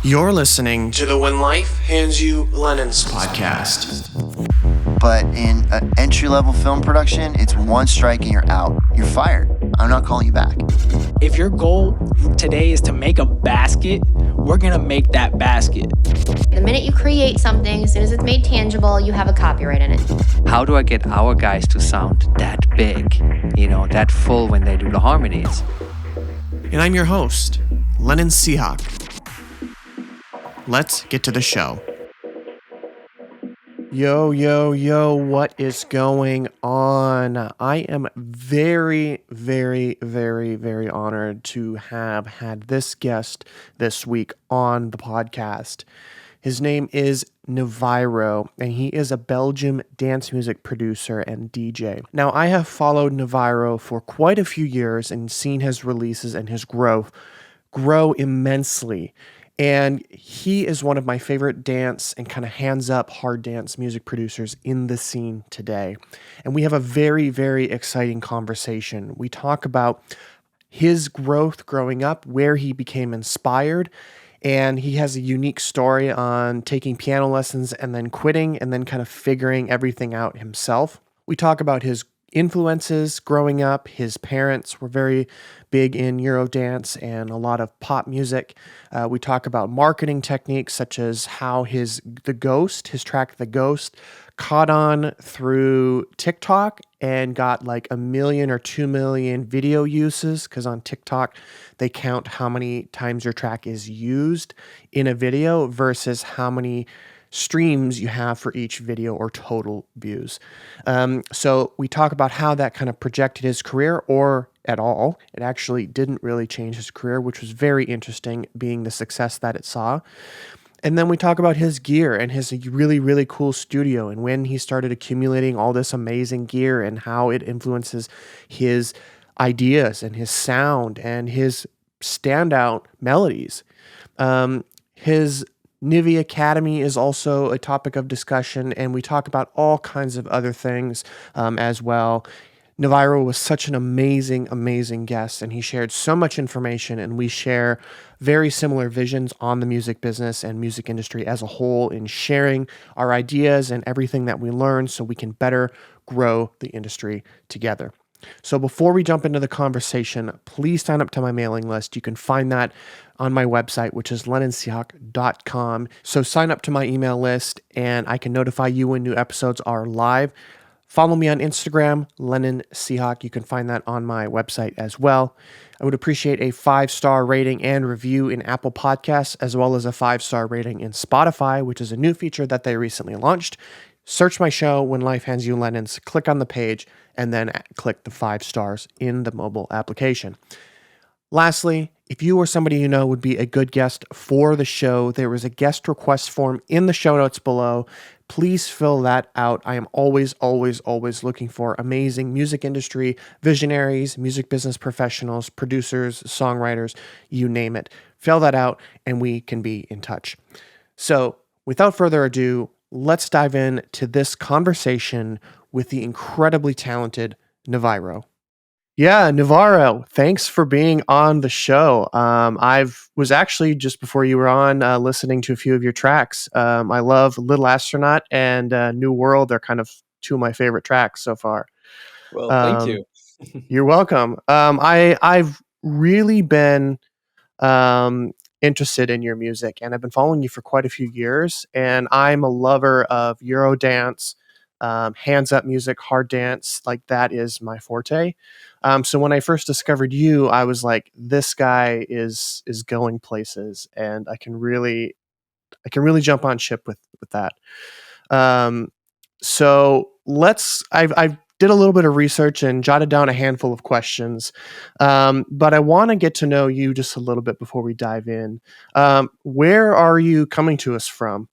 You're listening to the When Life Hands You Lennon's podcast. But in an entry-level film production, it's one strike and you're out. You're fired. I'm not calling you back. If your goal today is to make a basket, we're gonna make that basket. The minute you create something, as soon as it's made tangible, you have a copyright in it. How do I get our guys to sound that big, that full when they do the harmonies? And I'm your host, Lennon Seahawk. Let's get to the show. Yo, what is going on? I am very, very, very, very honored to have had this guest this week on the podcast. His name is NIVIRO, and he is a Belgian dance music producer and DJ. Now, I have followed NIVIRO for quite a few years and seen his releases and his growth grow immensely. And he is one of my favorite dance and kind of hands-up hard dance music producers in the scene today. And we have a very, very exciting conversation. We talk about his growth growing up, where he became inspired, and he has a unique story on taking piano lessons and then quitting and then kind of figuring everything out himself. We talk about his influences growing up. His parents were very big in Eurodance and a lot of pop music. We talk about marketing techniques such as how his track The Ghost, caught on through TikTok and got like 1 million or 2 million video uses, because on TikTok they count how many times your track is used in a video versus how many streams you have for each video or total views. So we talk about how that kind of projected his career, or at all. It actually didn't really change his career, which was very interesting, being the success that it saw. And then we talk about his gear and his really, really cool studio, and when he started accumulating all this amazing gear and how it influences his ideas and his sound and his standout melodies. His NIVI Academy is also a topic of discussion, and we talk about all kinds of other things as well. NIVIRO was such an amazing, amazing guest, and he shared so much information, and we share very similar visions on the music business and music industry as a whole in sharing our ideas and everything that we learn so we can better grow the industry together. So before we jump into the conversation, please sign up to my mailing list. You can find that on my website, which is lennonseahawk.com. So sign up to my email list, and I can notify you when new episodes are live. Follow me on Instagram, Lennon Seahawk. You can find that on my website as well. I would appreciate a 5-star rating and review in Apple Podcasts, as well as a 5-star rating in Spotify, which is a new feature that they recently launched. Search my show, When Life Hands You Lennon's, click on the page, and then click the 5 stars in the mobile application. Lastly, if you or somebody you know would be a good guest for the show, there is a guest request form in the show notes below. Please fill that out. I am always, always, always looking for amazing music industry visionaries, music business professionals, producers, songwriters, you name it. Fill that out and we can be in touch. So without further ado, let's dive into this conversation with the incredibly talented NIVIRO. Yeah, NIVIRO, thanks for being on the show. I was actually, just before you were on, listening to a few of your tracks. I love Little Astronaut and New World. They're kind of two of my favorite tracks so far. Well, thank you. You're welcome. I've really been interested in your music, and I've been following you for quite a few years, and I'm a lover of Eurodance, hands-up music, hard dance. Like, that is my forte. So when I first discovered you, I was like, this guy is going places, and I can really jump on ship with that. So I did a little bit of research and jotted down a handful of questions, but I want to get to know you just a little bit before we dive in. Where are you coming to us from?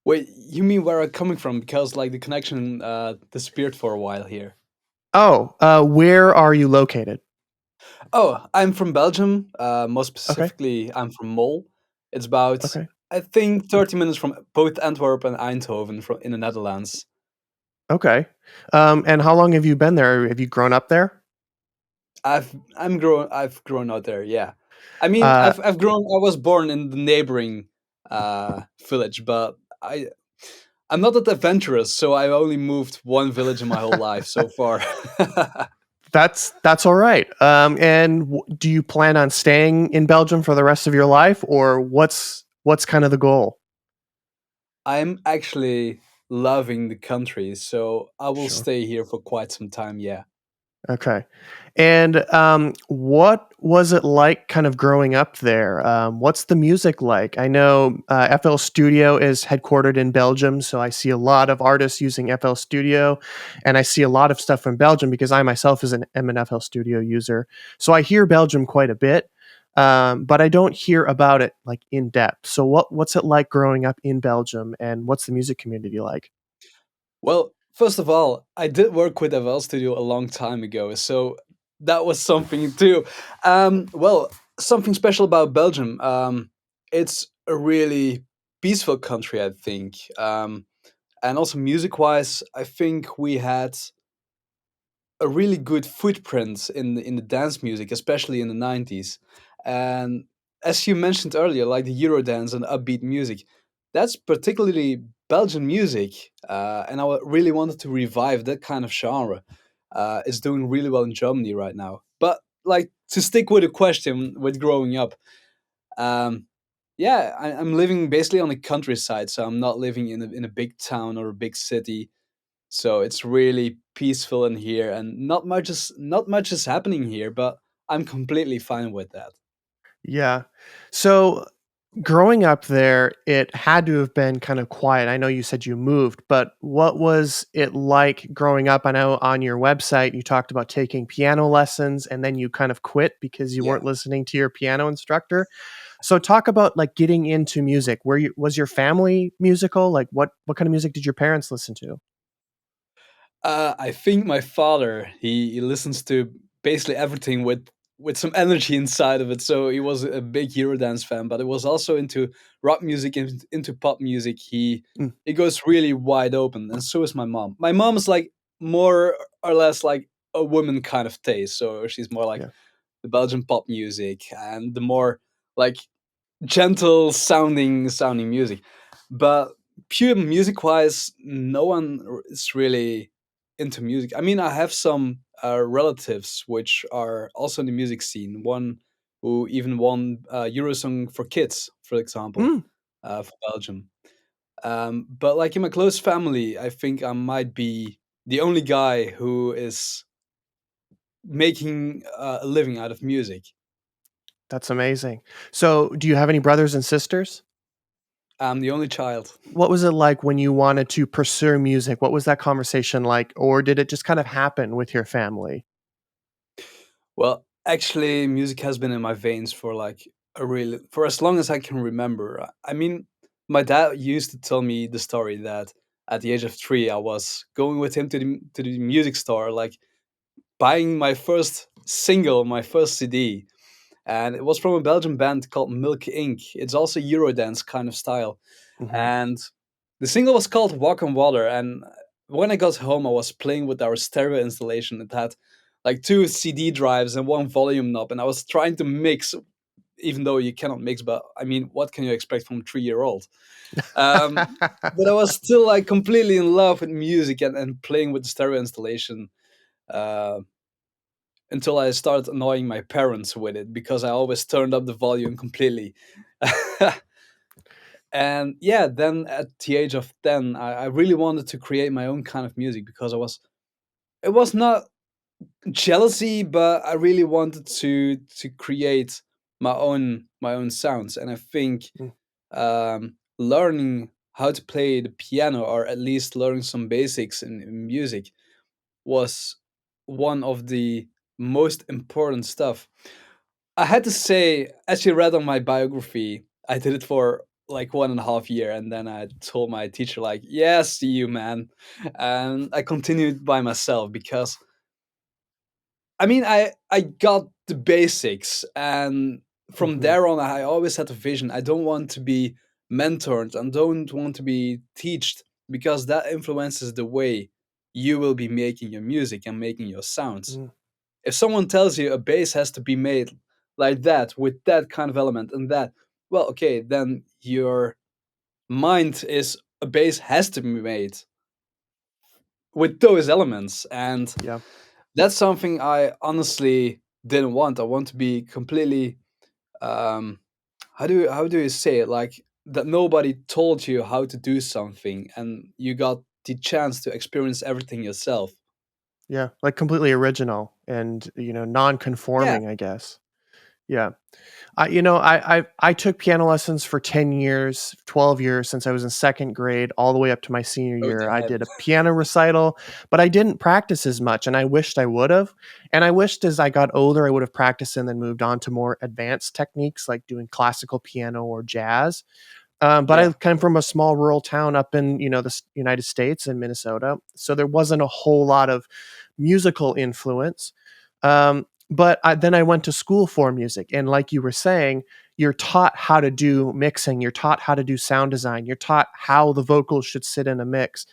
Wait, you mean where I'm coming from? Because like the connection disappeared for a while here. Oh, where are you located? Oh, I'm from Belgium. More specifically, I'm from Mol. It's about, Okay. I think, 30 minutes from both Antwerp and Eindhoven in the Netherlands. Okay. And how long have you been there? Have you grown up there? I've grown out there, yeah. I mean, Uh, I've grown. I was born in the neighboring village, but I'm not that adventurous, so I only moved one village in my whole life so far. that's all right. And do you plan on staying in Belgium for the rest of your life, or what's kind of the goal? I'm actually loving the country, so I will Sure. stay here for quite some time. Yeah. Okay. And what was it like kind of growing up there? What's the music like? I know FL Studio is headquartered in Belgium, so I see a lot of artists using FL Studio, and I see a lot of stuff from Belgium because I myself am an FL Studio user. So I hear Belgium quite a bit, but I don't hear about it like in depth. So what's it like growing up in Belgium, and what's the music community like? Well, first of all, I did work with FL Studio a long time ago, so that was something too. Well, something special about Belgium. It's a really peaceful country, I think. And also music-wise, I think we had a really good footprint in the dance music, especially in the 90s. And as you mentioned earlier, like the Eurodance and upbeat music, that's particularly Belgian music. And really wanted to revive that kind of genre. It's doing really well in Germany right now. But like to stick with the question with growing up, um, yeah, I'm living basically on the countryside, so I'm not living in a big town or a big city, so it's really peaceful in here, and not much is happening here, but I'm completely fine with that. Yeah. So growing up there, it had to have been kind of quiet. I know you said you moved, but what was it like growing up? I know on your website you talked about taking piano lessons and then you kind of quit because you Yeah. weren't listening to your piano instructor. So talk about like getting into music. Was your family musical? Like what kind of music did your parents listen to? I think my father he listens to basically everything with some energy inside of it. So he was a big Eurodance fan, but he was also into rock music and into pop music. Mm, He goes really wide open, and so is my mom. My mom is like more or less like a woman kind of taste, so she's more like yeah. the Belgian pop music and the more like gentle sounding music. But pure music wise, no one is really into music. I mean, I have some relatives which are also in the music scene. One who even won Eurosong for Kids, for example, Mm, for Belgium. But like in my close family, I think I might be the only guy who is making a living out of music. that's amazing. So do you have any brothers and sisters? I'm the only child. What was it like when you wanted to pursue music? What was that conversation like? Or did it just kind of happen with your family? Well, actually, music has been in my veins for like for as long as I can remember. I mean, my dad used to tell me the story that at the age of 3, I was going with him to the music store, like buying my first single, my first CD, and it was from a Belgian band called Milk Inc. It's also Eurodance kind of style, Mhm. and the single was called Walk on Water. And when I got home, I was playing with our stereo installation. It had like two CD drives and one volume knob, and I was trying to mix, even though you cannot mix. But I mean, what can you expect from a 3-year old? But I was still like completely in love with music and playing with the stereo installation. Uh, until I started annoying my parents with it because I always turned up the volume completely. And yeah, then at the age of 10, I really wanted to create my own kind of music because it was not jealousy, but I really wanted to create my own sounds. And I think Mm, learning how to play the piano, or at least learning some basics in music, was one of the most important stuff. I had to say, as you read on my biography, I did it for like 1.5 year, and then I told my teacher, like, "Yeah, see you, man," and I continued by myself because I mean, I got the basics, and from mhm, there on, I always had a vision. I don't want to be mentored, and don't want to be taught, because that influences the way you will be making your music and making your sounds. mm, If someone tells you a bass has to be made like that with that kind of element and that, well, okay, then your mind is a bass has to be made with those elements. And Yeah. that's something I honestly didn't want. I want to be completely, um how do you say it, like that nobody told you how to do something and you got the chance to experience everything yourself. Yeah. Like completely original and, Yeah. non-conforming, I guess. Yeah. I took piano lessons for 10 years, 12 years since I was in second grade all the way up to my senior Oh year. I damn. did a piano recital, but I didn't practice as much and I wished I would have. And I wished as I got older I would have practiced and then moved on to more advanced techniques like doing classical piano or jazz. But Yeah. I come from a small rural town up in, the United States in Minnesota. So there wasn't a whole lot of musical influence. Then I went to school for music. And like you were saying, you're taught how to do mixing, you're taught how to do sound design, you're taught how the vocals should sit in a mix.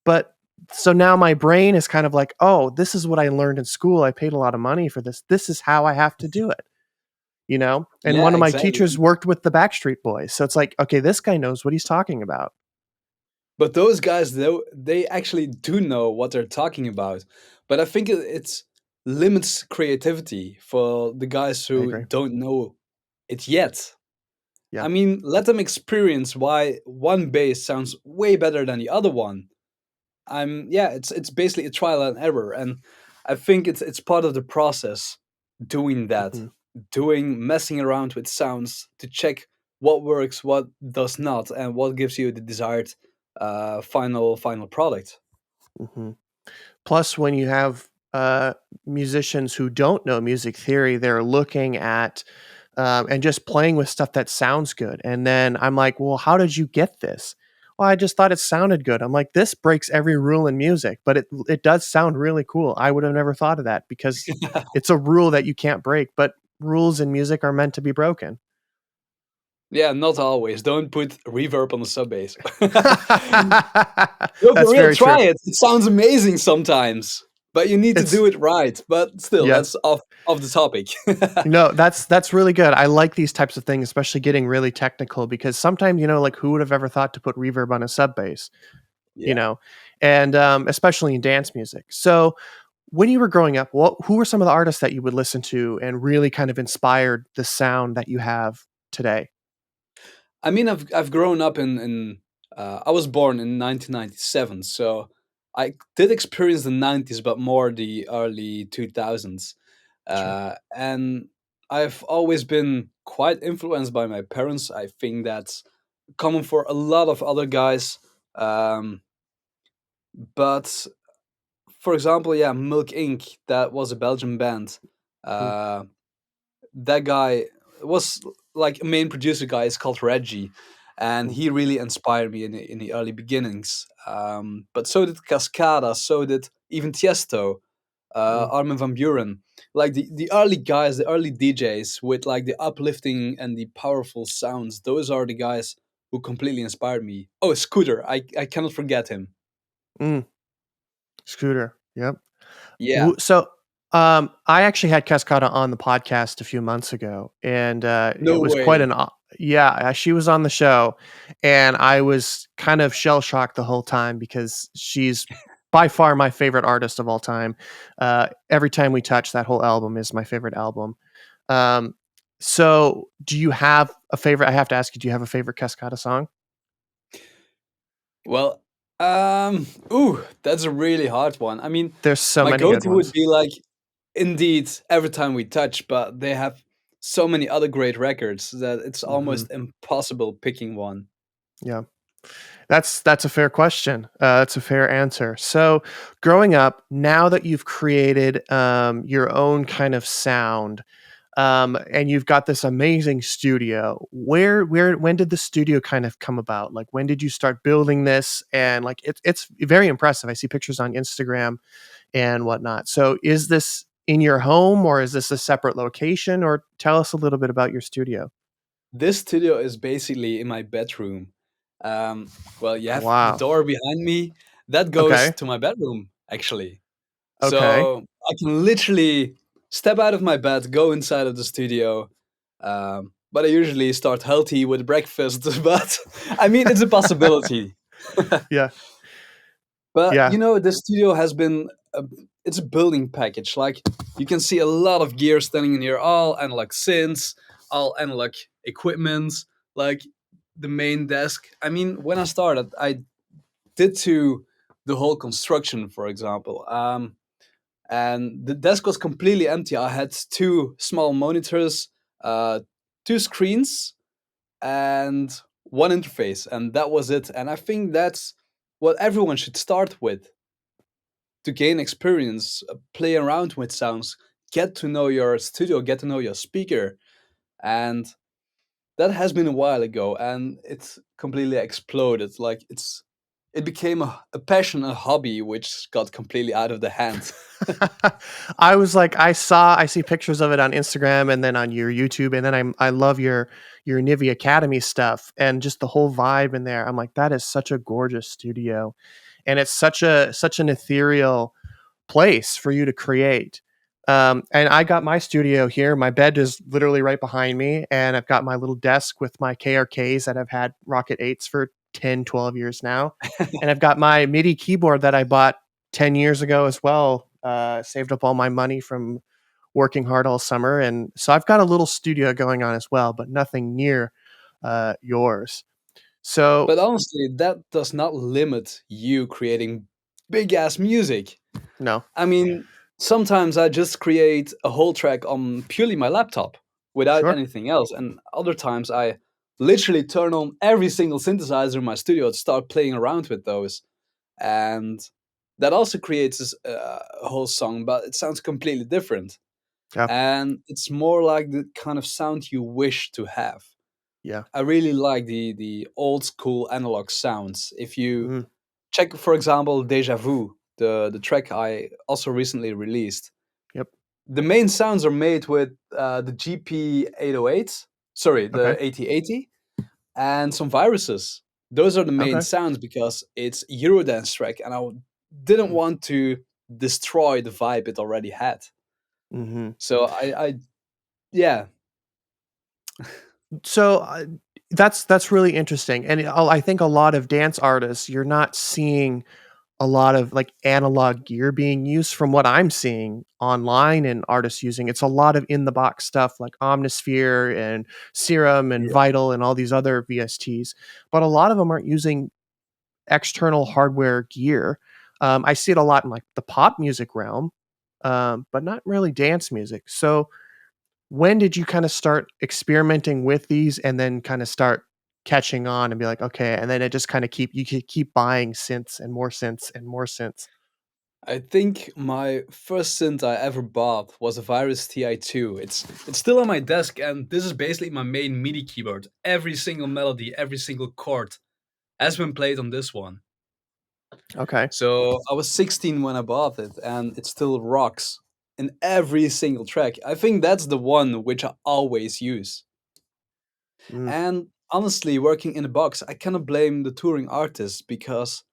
But so now my brain is kind of like, oh, this is what I learned in school. I paid a lot of money for this. This is how I have to do it, you know? And Yeah, one of my exactly. teachers worked with the Backstreet Boys. So it's like, okay, this guy knows what he's talking about. But those guys, though, they actually do know what they're talking about. But I think it's limits creativity for the guys I who agree. don't know it yet. Yeah. I mean, let them experience why one bass sounds way better than the other one. Yeah, it's basically a trial and error, and I think it's part of the process doing that, Hmm. doing messing around with sounds to check what works, what does not, and what gives you the desired final product. Hmm. Plus, when you have musicians who don't know music theory, they're looking at and just playing with stuff that sounds good. And then I'm like, well, how did you get this? Well, I just thought it sounded good. I'm like, this breaks every rule in music, but it does sound really cool. I would have never thought of that because it's a rule that you can't break, but rules in music are meant to be broken. Yeah, not always. Don't put reverb on the sub bass. No, for That's real, very true. try it. It sounds amazing sometimes, but you need to It's do it right. But still, yeah. that's off the topic. No, that's really good. I like these types of things, especially getting really technical because sometimes, like who would have ever thought to put reverb on a sub bass, you Yeah. know, and especially in dance music. So when you were growing up, who were some of the artists that you would listen to and really kind of inspired the sound that you have today? I mean, I've grown up in I was born in 1997, so I did experience the 90s, but more the early 2000s. Sure. And I've always been quite influenced by my parents. I think that's common for a lot of other guys. Um, but for example, yeah, Milk Inc. That was a Belgian band. Mm, Uh, that guy was like a main producer guy is called Reggie, and mm, he really inspired me in the early beginnings. But so did Cascada, so did even Tiesto, mm. Armin van Buren, like the early guys, the early DJs with like the uplifting and the powerful sounds. Those are the guys who completely inspired me. Oh, Scooter, I cannot forget him. Mm. Scooter. Yep. Yeah, So, I actually had Cascada on the podcast a few months ago, and it no was quite way. an yeah. She was on the show, and I was kind of shell shocked the whole time because she's by far my favorite artist of all time. Every time we touch, that whole album is my favorite album. Um, so, do you have a favorite? I have to ask you, do you have a favorite Cascada song? Well, ooh, that's a really hard one. I mean, There's so my many good go-to would ones. be like, indeed, every time we touch, but they have so many other great records that it's Hmm. almost impossible picking one. Yeah. That's a fair question. That's a fair answer. So, growing up, now that you've created your own kind of sound, and you've got this amazing studio, when did the studio kind of come about? Like, when did you start building this? And like, it's very impressive. I see pictures on Instagram and whatnot. So, is this in your home, or is this a separate location? Or tell us a little bit about your studio. This studio is basically in my bedroom. Well, you have the Wow. door behind me that goes Okay. to my bedroom, actually. Okay. So I can literally step out of my bed, go inside of the studio. But I usually start healthy with breakfast. But I mean, it's a possibility. Yeah. But Yeah. the studio has been it's a building package. Like you can see a lot of gear standing in here, all analog synths, all analog equipment, like the main desk. I mean, when I started, I did to the whole construction, for example. And the desk was completely empty. I had two small monitors, uh, two screens, and one interface, and that was it. And I think that's what everyone should start with to gain experience, play around with sounds, get to know your studio, get to know your speaker. And that has been a while ago, and it's completely exploded. Like it became a passion, a hobby, which got completely out of the hand. I was like, I see pictures of it on Instagram and then on your YouTube, and then I love your Nivi Academy stuff and just the whole vibe in there. I'm like, that is such a gorgeous studio, and it's such an ethereal place for you to create. And I got my studio here. My bed is literally right behind me, and I've got my little desk with my KRKs that I've had Rocket 8s for 10, 12 years now. And I've got my MIDI keyboard that I bought 10 years ago as well. Saved up all my money from working hard all summer. And so I've got a little studio going on as well, but nothing near yours. So, But honestly, that does not limit you creating big ass music. no, I mean, sometimes I just create a whole track on purely my laptop without sure. anything else, and other times I literally turn on every single synthesizer in my studio to start playing around with those, and that also creates a whole song, but it sounds completely different, Yeah. and it's more like the kind of sound you wish to have. Yeah. I really like the old school analog sounds. If you Mm, check, for example, Deja Vu, the track I also recently released. yep. The main sounds are made with the GP 808, sorry, Okay. the 8080, and some viruses. Those are the main Okay. sounds because it's a Eurodance track, and didn't Mm, want to destroy the vibe it already had. mm-hmm. So I yeah, So that's really interesting, and I think a lot of dance artists, you're not seeing a lot of like analog gear being used from what I'm seeing online and artists using. It's a lot of in the box stuff like Omnisphere and Serum and yeah, Vital and all these other VSTs, but a lot of them aren't using external hardware gear. I see it a lot in like the pop music realm, but not really dance music. So when did you kind of start experimenting with these and then kind of start catching on and be like, okay, and then it just kind of you could keep buying synths and more synths and more synths. I think my first synth I ever bought was a Virus TI2. It's still on my desk, and this is basically my main MIDI keyboard. Every single melody, every single chord has been played on this one. Okay. So I was 16 when I bought it, and it still rocks in every single track. I think that's the one which I always use. Mm, And honestly, working in a box, I cannot blame the touring artists because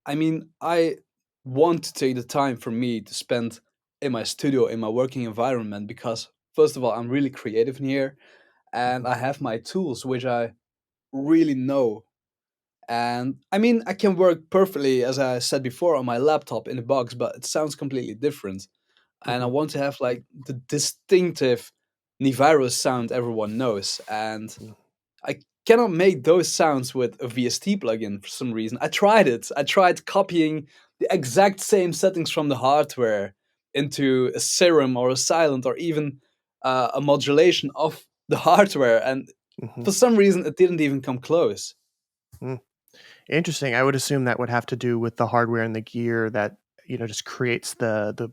I mean, I want to take the time for me to spend in my studio, in my working environment, because first of all, I'm really creative in here, and mhm, I have my tools which I really know. And I mean, I can work perfectly, as I said before, on my laptop in a box, but it sounds completely different. And I mhm, want to have like the distinctive NIVIRO sound everyone knows. And mm, I cannot make those sounds with a VST plugin for some reason. I tried it. I tried copying the exact same settings from the hardware into a serum or a silent or even a modulation of the hardware, and mhm, for some reason it didn't even come close. mm. Interesting. I would assume that would have to do with the hardware and the gear that, just creates the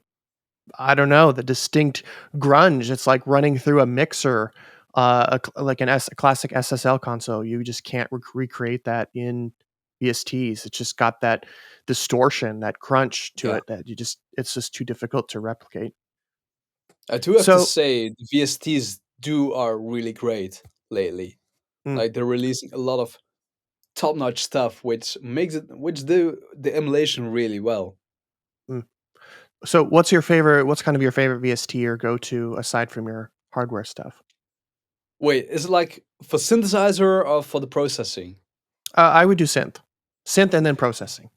I don't know, the distinct grunge. It's like running through a mixer, like a classic SSL console. You just can't recreate that in VSTs. It's just got that distortion, that crunch to Yeah, it that it's just too difficult to replicate. I do have to So, say the VSTs do are really great lately. mm, Like they're releasing a lot of top-notch stuff, which do the emulation really well. mm. So what's your favorite? What's kind of your favorite VST or go to aside from your hardware stuff? Wait, is it like for synthesizer or for the processing? I would do synth, and then processing.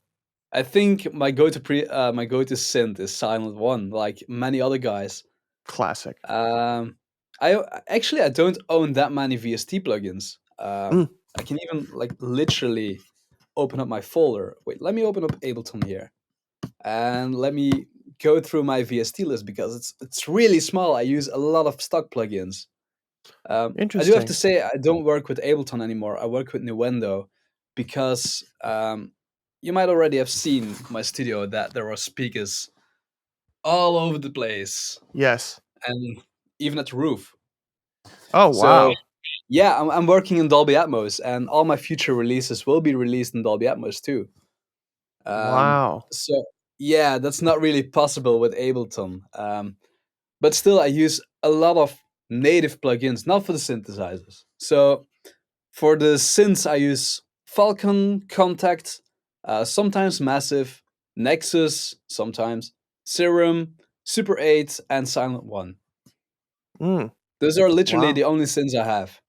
I think my go-to synth is Silent One, like many other guys. Classic. Um, I don't own that many VST plugins. Mm, I can even like literally open up my folder. Wait, let me open up Ableton here and let me go through my VST list because it's really small. I use a lot of stock plugins. I do have to interesting. say I don't work with Ableton anymore. I work with Nuendo because you might already have seen my studio that there are speakers all over the place Yes. and even at the roof. Oh So wow. yeah, I'm working in Dolby Atmos, and all my future releases will be released in Dolby Atmos too. Wow. So yeah, that's not really possible with Ableton. But still, I use a lot of native plugins, not for the synthesizers. So for the synths, I use Falcon, Contact, sometimes Massive, Nexus, sometimes Serum, Super 8, and Silent One. Mm, Those are literally wow. the only synths I have.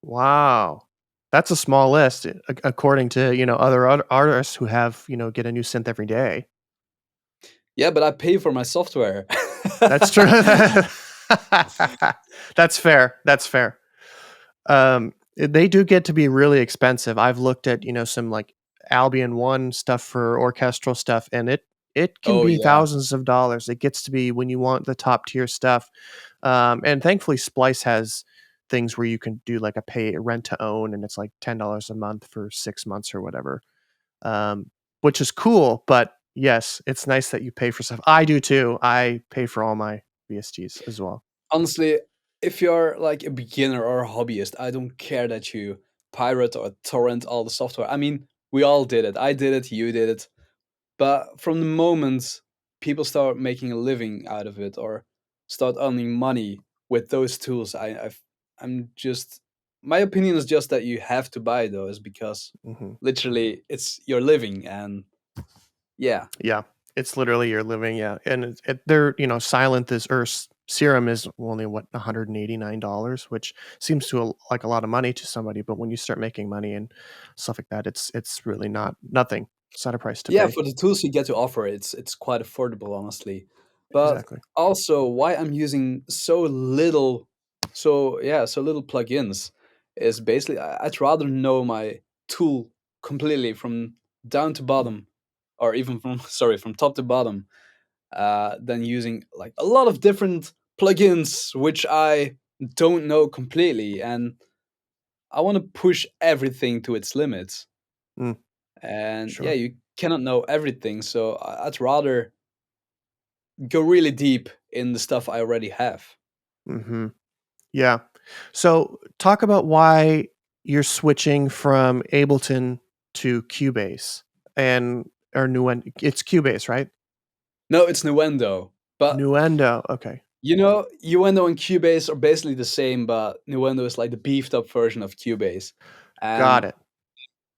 Wow. That's a small list according to, other artists who have, get a new synth every day. Yeah, but I pay for my software. That's true. That's fair. That's fair. They do get to be really expensive. I've looked at, some like Albion One stuff for orchestral stuff, and it can Oh be yeah. thousands of dollars. It gets to be when you want the top tier stuff. And thankfully, Splice has things where you can do like a pay rent to own, and it's like $10 a month for 6 months or whatever, which is cool. But yes, it's nice that you pay for stuff. I do too. I pay for all my VSTs as well. Honestly, if you're like a beginner or a hobbyist, I don't care that you pirate or torrent all the software. I mean, we all did it. I did it, you did it. But from the moment people start making a living out of it or start earning money with those tools, I'm just my opinion is just that you have to buy those because Hmm. literally it's your living and yeah. Yeah, it's literally your living. Yeah, and they're Silent is Serum is only what $189, which seems to like a lot of money to somebody. But when you start making money and stuff like that, it's really not nothing. It's not a price to Yeah, pay. for the tools you get to offer, it's quite affordable, honestly. But Exactly. also, why I'm using so little plugins is basically I'd rather know my tool completely from down to bottom, or even from sorry from top to bottom, than using like a lot of different plugins which I don't know completely, and I want to push everything to its limits. Mm, And yeah, sure. you cannot know everything, so I'd rather go really deep in the stuff I already have. Hmm. Yeah. So talk about why you're switching from Ableton to Cubase and or Nuendo. It's Cubase, right? No, it's Nuendo, but Nuendo. Okay, Nuendo and Cubase are basically the same, but Nuendo is like the beefed up version of Cubase. got And it.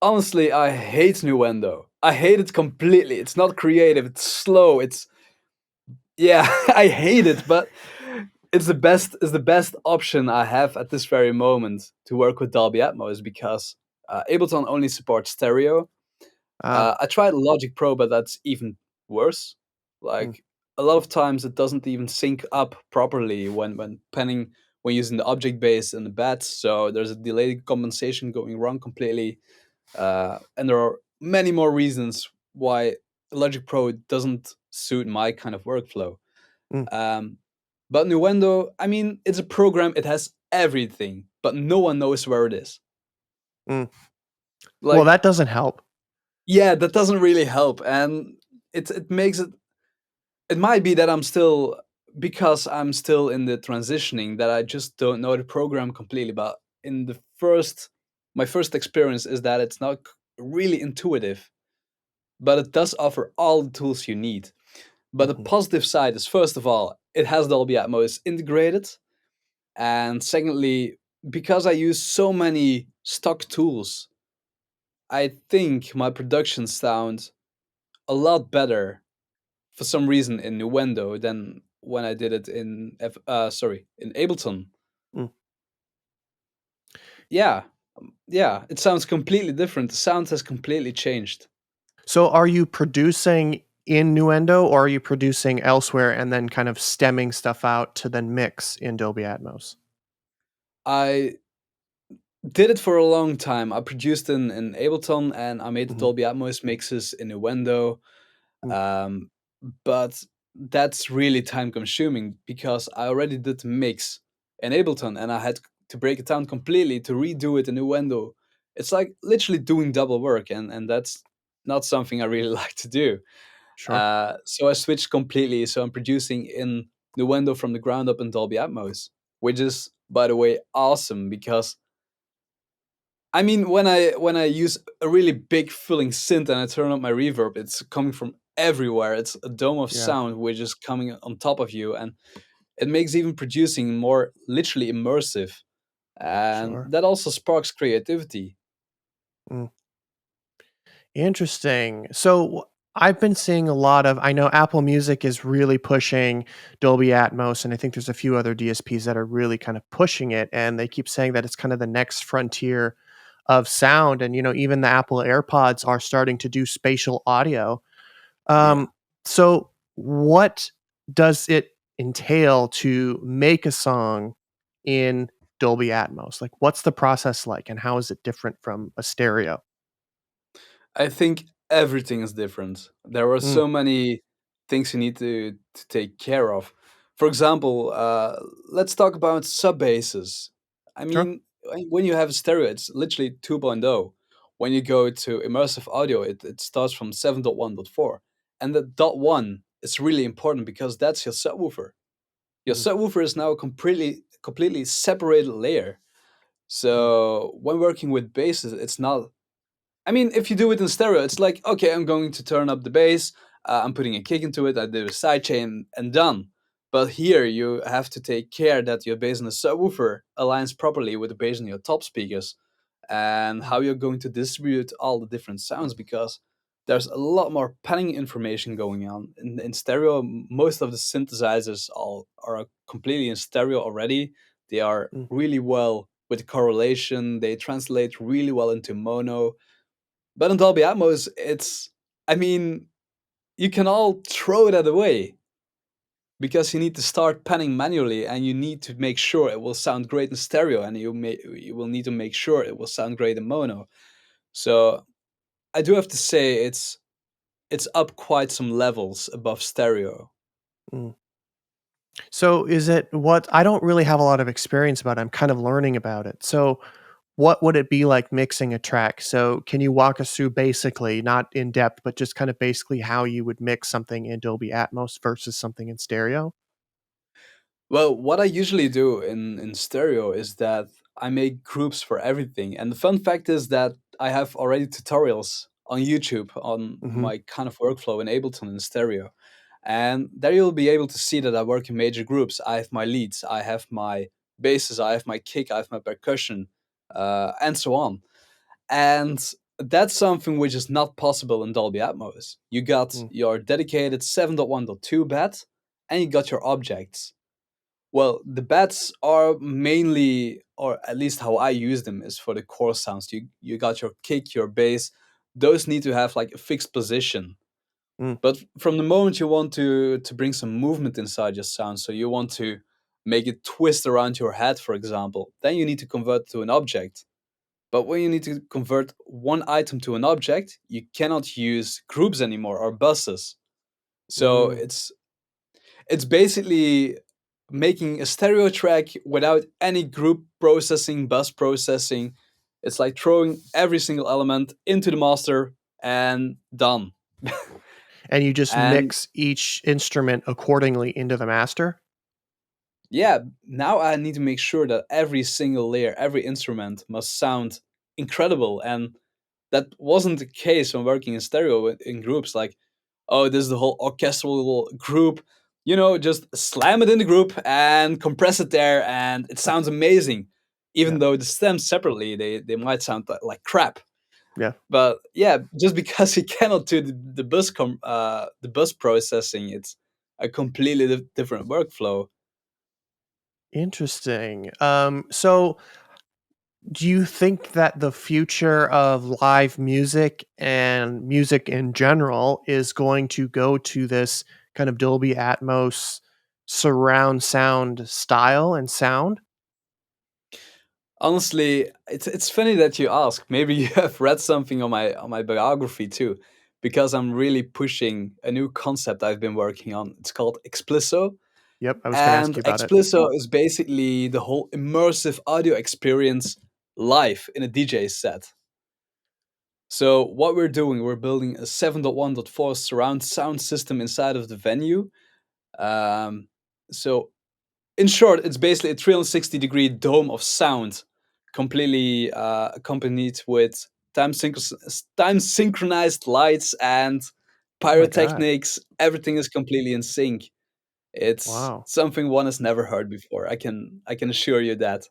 honestly, I hate Nuendo. I hate it completely. It's not creative. It's slow. It's yeah, I hate it, but it's the best. Is the best option I have at this very moment to work with Dolby Atmos because Ableton only supports stereo. Ah. I tried Logic Pro, but that's even worse. Mm, Like a lot of times, it doesn't even sync up properly when penning when using the object base and the bats. So there's a delay compensation going wrong completely, and there are many more reasons why Logic Pro doesn't suit my kind of workflow. mm, Um, but Nuendo, I mean, it's a program. It has everything, but no one knows where it is. mm. Well, Like, that doesn't help. yeah, that doesn't really help, and it makes it. It might be that I'm still because I'm still in the transitioning that I just don't know the program completely. But in my first experience is that it's not really intuitive, but it does offer all the tools you need. But the Mhm, positive side is, first of all, it has Dolby Atmos integrated. And secondly, because I use so many stock tools, I think my production sounds a lot better for some reason in Nuendo than when I did it in in Ableton. Mm. Yeah, yeah, it sounds completely different. The sound has completely changed. So are you producing in Nuendo or are you producing elsewhere and then kind of stemming stuff out to then mix in Dolby Atmos? I did it for a long time. I produced in Ableton and I made the Mhm. Dolby Atmos mixes in Nuendo. Mm. Um, but that's really time consuming because I already did the mix in Ableton and I had to break it down completely to redo it in Nuendo. It's like literally doing double work, and that's not something I really like to do. Sure. So I switched completely. So I'm producing in Nuendo from the ground up in Dolby Atmos, which is, by the way, awesome because I mean, when I use a really big filling synth and I turn up my reverb, it's coming from everywhere. It's a dome of Yeah, sound which is coming on top of you, and it makes even producing more literally immersive. And sure. that also sparks creativity. Mm. Interesting. So I've been seeing a lot of I know Apple Music is really pushing Dolby Atmos, and I think there's a few other DSPs that are really kind of pushing it, and they keep saying that it's kind of the next frontier of sound. And even the Apple AirPods are starting to do spatial audio. Yeah. So what does it entail to make a song in Dolby Atmos? Like, what's the process like, and how is it different from a stereo? I think everything is different. There are Mm, so many things you need to take care of. For example, let's talk about sub basses. I sure. mean, when you have a stereo, it's literally 2.0. When you go to immersive audio, it starts from 7.1.4. And the dot one is really important because that's your subwoofer. Your Mm, subwoofer is now a completely separated layer. mm, So when working with basses, it's not, I mean, if you do it in stereo, it's like, okay, I'm going to turn up the bass, I'm putting a kick into it, I do a sidechain, and done. But here, you have to take care that your bass in the subwoofer aligns properly with the bass in your top speakers, and how mm, you're going to distribute all the different sounds because there's a lot more panning information going on. In stereo, most of the synthesizers all are completely in stereo already. They are mm. really well with correlation, they translate really well into mono, but in Dolby Atmos, I mean, you can all throw that away because you need to start panning manually and you need to make sure it will sound great in stereo and you will need to make sure it will sound great in mono. So I do have to say it's up quite some levels above stereo. Mm. So is it what I don't really have a lot of experience about it, I'm kind of learning about it. So what would it be like mixing a track? So can you walk us through basically, not in depth, but just kind of basically how you would mix something in Dolby Atmos versus something in stereo? Well, what I usually do in stereo is that I make groups for everything. And the fun fact is that I have already tutorials on YouTube on Mhm. my kind of workflow in Ableton in stereo. And there you'll be able to see that I work in major groups. I have my leads, I have my basses, I have my kick, I have my percussion, and so on. And that's something which is not possible in Dolby Atmos. You got Mm, your dedicated 7.1.2 bed, and you got your objects. Well, the bats are mainly, or at least how I use them, is for the core sounds. You got your kick, your bass. Those need to have like a fixed position. mm, But from the moment you want to bring some movement inside your sound, so you want to make it twist around your head, for example, then you need to convert to an object. But when you need to convert one item to an object, you cannot use groups anymore or buses. So mm. it's basically making a stereo track without any group processing, bus processing. It's like throwing every single element into the master and done. And you just And mix each instrument accordingly into the master? yeah, now I need to make sure that every single layer, every instrument must sound incredible. And that wasn't the case when working in stereo in groups. Like, oh, this is the whole orchestral group. Just slam it in the group and compress it there, and it sounds amazing. Yeah, Even though the stems separately, they might sound like crap. Yeah. But yeah, just because you cannot do the bus processing, it's a completely different workflow. Interesting. So do you think that the future of live music and music in general is going to go to this kind of Dolby Atmos surround sound style and sound? Honestly, it's funny that you ask. Maybe you have read something on my biography too, because I'm really pushing a new concept I've been working on. It's called Explisso, Yep, I was going to ask and you about it. Explisso is basically the whole immersive audio experience live in a DJ set. So what we're doing, we're building a 7.1.4 surround sound system inside of the venue. Um, so in short, it's basically a 360-degree dome of sound, completely accompanied with time synchronized lights and Oh my god. pyrotechnics. Everything is completely in sync. It's Wow. something one has never heard before. I can assure you that.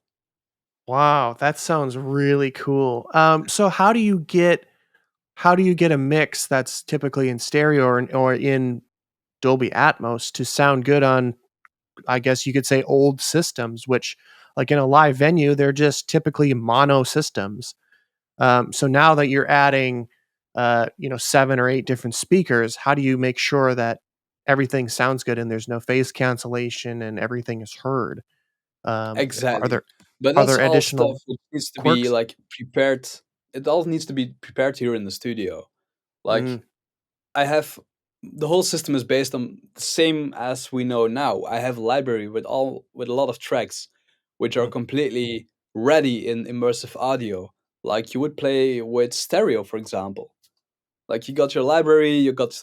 Wow, that sounds really cool. So how do you get a mix that's typically in stereo or in Dolby Atmos to sound good on, I guess you could say, old systems, which, like in a live venue, they're just typically mono systems. So now that you're adding, 7 or 8 different speakers, how do you make sure that everything sounds good and there's no phase cancellation and everything is heard? Are Exactly. there But are that's there all stuff additional which needs to be quirks? like prepared. It all needs to be prepared here in the studio. Mm, Like I have the whole system is based on the same as we know now. I have a library with a lot of tracks which are mm, completely ready in immersive audio, like you would play with stereo, for example. Like you got your library, you got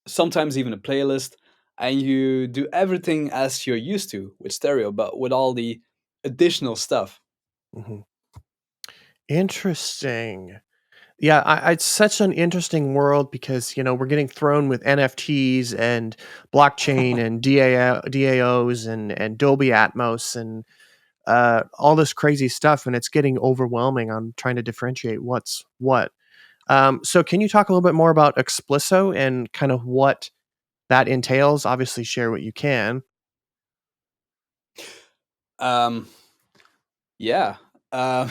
sometimes even a playlist, and you do everything as you're used to with stereo, but with all the additional stuff. mhm. Interesting. Yeah, it's such an interesting world because, we're getting thrown with NFTs and blockchain and DAOs and Dolby Atmos and all this crazy stuff, and it's getting overwhelming on trying to differentiate what's what. So, can you talk a little bit more about Explisso and kind of what that entails? Obviously, share what you can. Um, yeah. Um,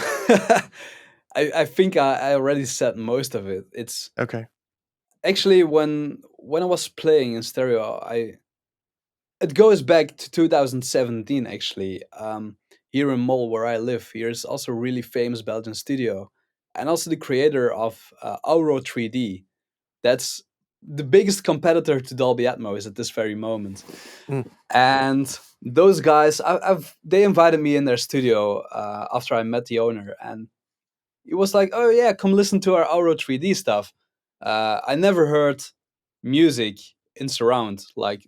I think I already said most of it. It's Okay. actually when I was playing in stereo, I it goes back to 2017 actually. Here in Mol, where I live, here's also a really famous Belgian studio, and also the creator of Auro 3D. That's the biggest competitor to Dolby Atmos at this very moment. Mm, And those guys, they invited me in their studio after I met the owner, and he was like, "Oh yeah, come listen to our Auro 3D stuff." I never heard music in surround, like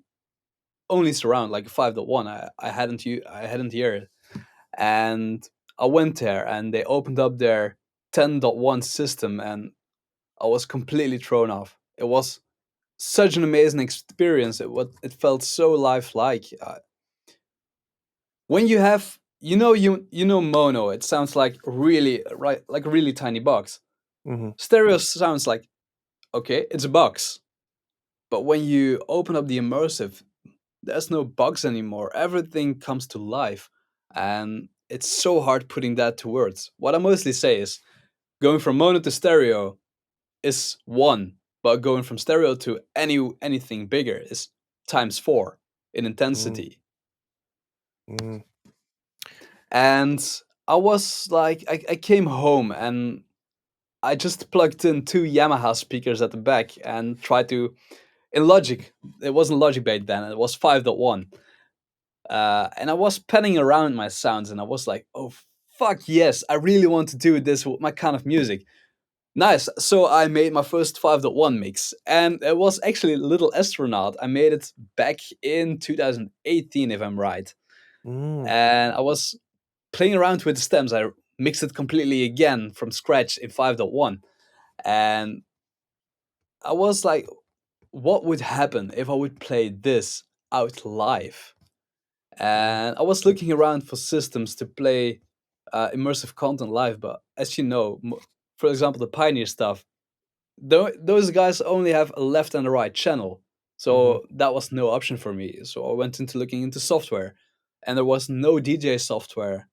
only surround, like 5.1. I hadn't heard it, and I went there, and they opened up their 10.1 system, and I was completely thrown off. It was such an amazing experience. It felt so lifelike. When you have you know mono, it sounds like really right like a really tiny box. mhm, Stereo sounds like okay, it's a box. But when you open up the immersive, there's no box anymore. Everything comes to life, and it's so hard putting that to words. What I mostly say is going from mono to stereo is one, but going from stereo to anything bigger is times four in mm, intensity. mm, And I was like, I came home and I just plugged in two Yamaha speakers at the back and tried to, in Logic, it wasn't Logic back then, it was 5.1. And I was penning around my sounds and I was like, oh, fuck yes, I really want to do this with my kind of music. Nice. So I made my first 5.1 mix, and it was actually Little Astronaut. I made it back in 2018, if I'm right. mm, And I was playing around with the stems. I mixed it completely again from scratch in 5.1. And I was like, what would happen if I would play this out live? mm, And I was looking around for systems to play immersive content live, but as you know, for example, the Pioneer stuff, those guys only have a left and a right channel. Mhm. So that was no option for me. So I went into looking into software, and there was no DJ software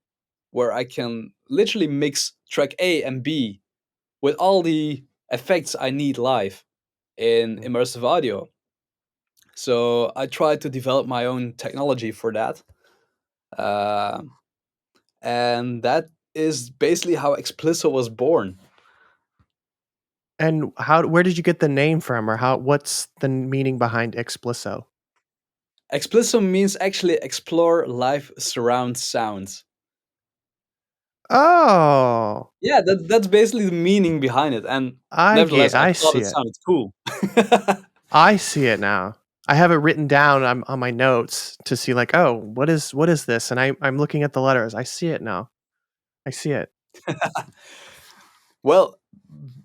where I can literally mix track A and B with all the effects I need live in Mm. immersive audio. So I tried to develop my own technology for that. Uh, and that is basically how Explisso was born. And where did you get the name from, or what's the meaning behind Explisso? Explisso means actually explore live surround sounds. Oh, Yeah, that's basically the meaning behind it. And nevertheless, I I thought see it it. sounded cool. I see it now. I have it written down on my notes to see like, oh, what is this? And I'm looking at the letters. I see it now. I see it. Well,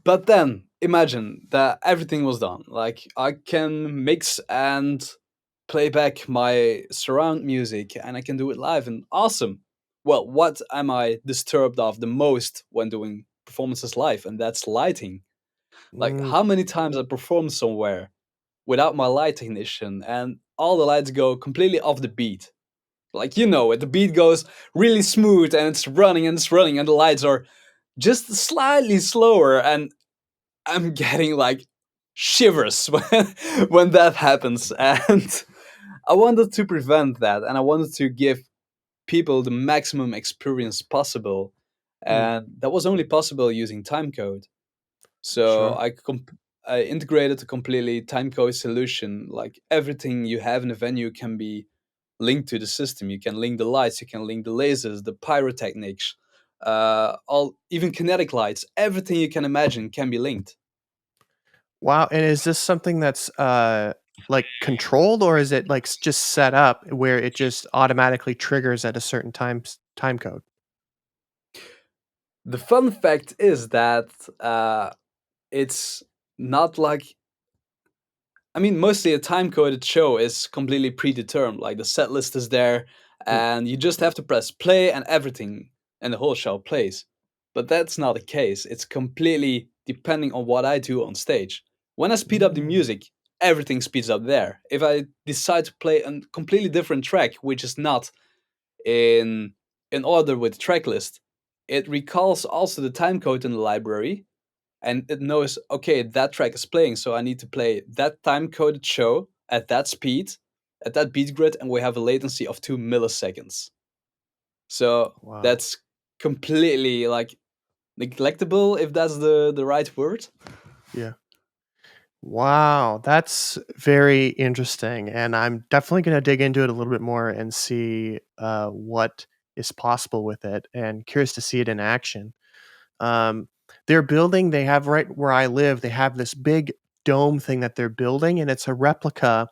but then imagine that everything was done. Like I can mix and play back my surround music and I can do it live and awesome. Well, what am I disturbed of the most when doing performances live? And that's lighting. Like Mm, how many times I performed somewhere without my light technician and all the lights go completely off the beat. Like you know it, the beat goes really smooth and it's running and it's running and the lights are just slightly slower and I'm getting like shivers when that happens. And I wanted to prevent that and I wanted to give people the maximum experience possible. mm, And that was only possible using timecode. So sure. I integrated a completely timecode solution. Like everything you have in a venue can be linked to the system. You can link the lights, you can link the lasers, the pyrotechnics, all even kinetic lights. Everything you can imagine can be linked. Wow. And is this something that's like controlled, or is it like just set up where it just automatically triggers at a certain time code? The fun fact is that it's not like I mean, mostly a time coded show is completely predetermined. Like the set list is there, Mm, and you just have to press play, and everything and the whole show plays. But that's not the case. It's completely depending on what I do on stage. When I speed up the mm, music, everything speeds up there. If I decide to play a completely different track, which is not in order with the track list, it recalls also the time code in the library and it knows okay that track is playing so I need to play that time coded show at that speed at that beat grid and we have a latency of 2 milliseconds, so wow. that's completely like neglectable if that's the right word. Yeah. Wow, that's very interesting, and I'm definitely gonna dig into it a little bit more and see, what is possible with it, and curious to see it in action. Um, they have right where I live, they have this big dome thing that they're building, and it's a replica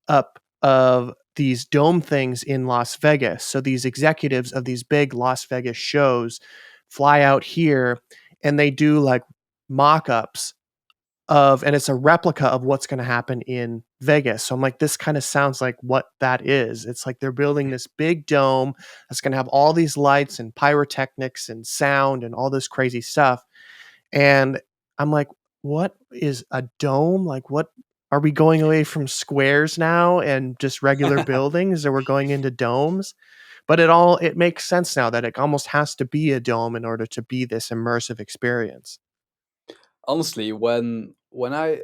up of these dome things in Las Vegas. So these executives of these big Las Vegas shows fly out here, and they do, like, mock-ups and it's a replica of what's gonna happen in Vegas. So I'm like, this kinda sounds like what that is. It's like they're building this big dome that's gonna have all these lights and pyrotechnics and sound and all this crazy stuff. And I'm like, what is a dome? Like, what are we going away from squares now and just regular buildings, or we're going into domes? But it makes sense now that it almost has to be a dome in order to be this immersive experience. Honestly, when I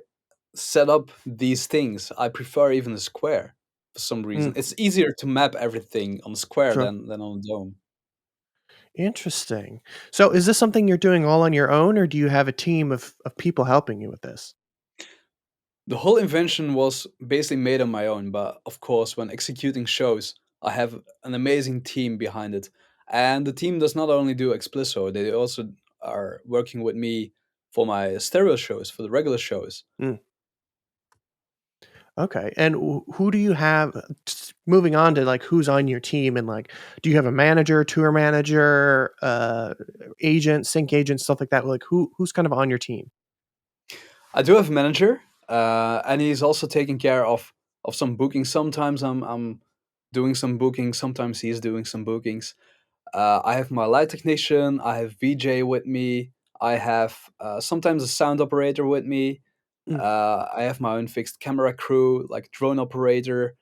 set up these things I prefer even a square for some Mm, reason. It's easier to map everything on a square sure. than on a dome. Interesting. So is this something you're doing all on your own, or do you have a team of people helping you with this? The whole invention was basically made on my own, but of course, when executing shows, I have an amazing team behind it. And the team does not only do Explisso, they also are working with me for my stereo shows, for the regular shows. Mm, okay. And who do you have moving on to, like, who's on your team, and, like, do you have a manager, tour manager, agent, sync agent, stuff like that? Like, who's kind of on your team? I do have a manager, and he's also taking care of some bookings. Sometimes I'm doing some bookings, sometimes he's doing some bookings. I have my light technician, I have VJ with me, I have sometimes a sound operator with me. Mm, I have my own fixed camera crew, like drone operator.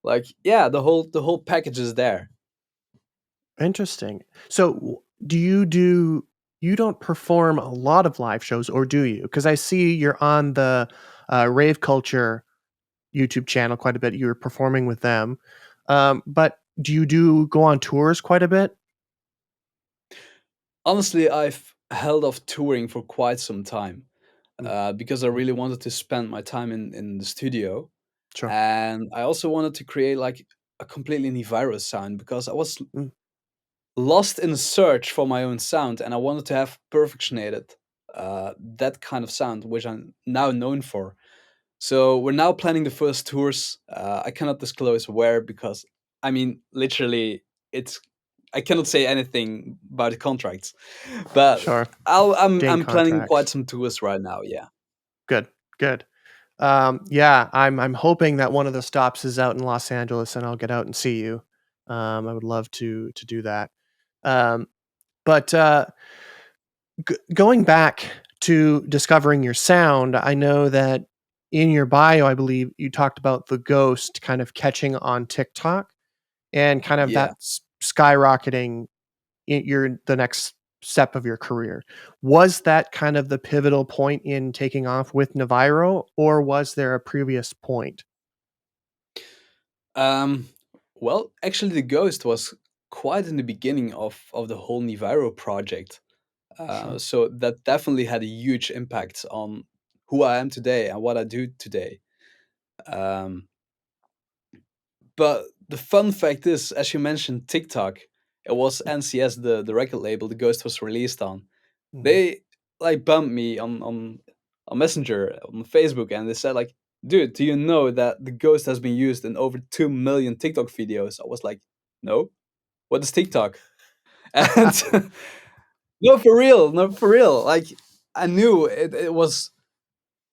Like, yeah, the whole package is there. interesting. So, you don't perform a lot of live shows, or do you? Because I see you're on the Rave Culture YouTube channel quite a bit. You're performing with them, but do go on tours quite a bit? Honestly, I've held off touring for quite some time Mm, because I really wanted to spend my time in the studio, sure. and I also wanted to create like a completely NIVIRO sound because I was Mm, lost in a search for my own sound, and I wanted to have perfectionated that kind of sound, which I'm now known for. So we're now planning the first tours. I cannot disclose where because, I mean, literally, it's I cannot say anything about the contracts, but sure. Dang I'm planning quite contracts. some tours right now. Yeah, Good. Good. Yeah, I'm hoping that one of the stops is out in Los Angeles, and I'll get out and see you. I would love to do that. Um, but going back to discovering your sound, I know that in your bio, I believe you talked about the ghost kind of catching on TikTok and kind of yeah. that skyrocketing your the next step of your career. Was that kind of the pivotal point in taking off with NIVIRO, or was there a previous point? Um, well, actually, the ghost was quite in the beginning of the whole NIVIRO project. Sure. So that definitely had a huge impact on who I am today and what I do today. Um, but the fun fact is, as you mentioned, TikTok, it was NCS, the record label the Ghost was released on. Mhm. They like bumped me on Messenger on Facebook, and they said like, "Dude, do you know that the Ghost has been used in over 2 million TikTok videos?" I was like, "No, what is TikTok?" And no, for real, no, for real. Like, I knew it was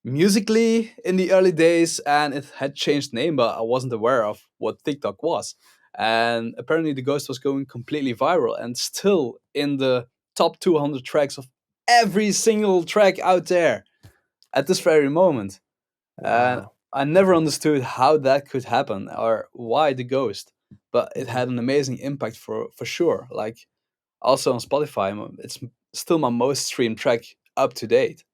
musically in the early days and it had changed name, but I wasn't aware of what TikTok was. And apparently the ghost was going completely viral and still in the top 200 tracks of every single track out there at this very moment. And Wow. I never understood how that could happen or why the ghost, but it Mhm. had an amazing impact for sure. Like, also on Spotify, it's still my most streamed track up to date.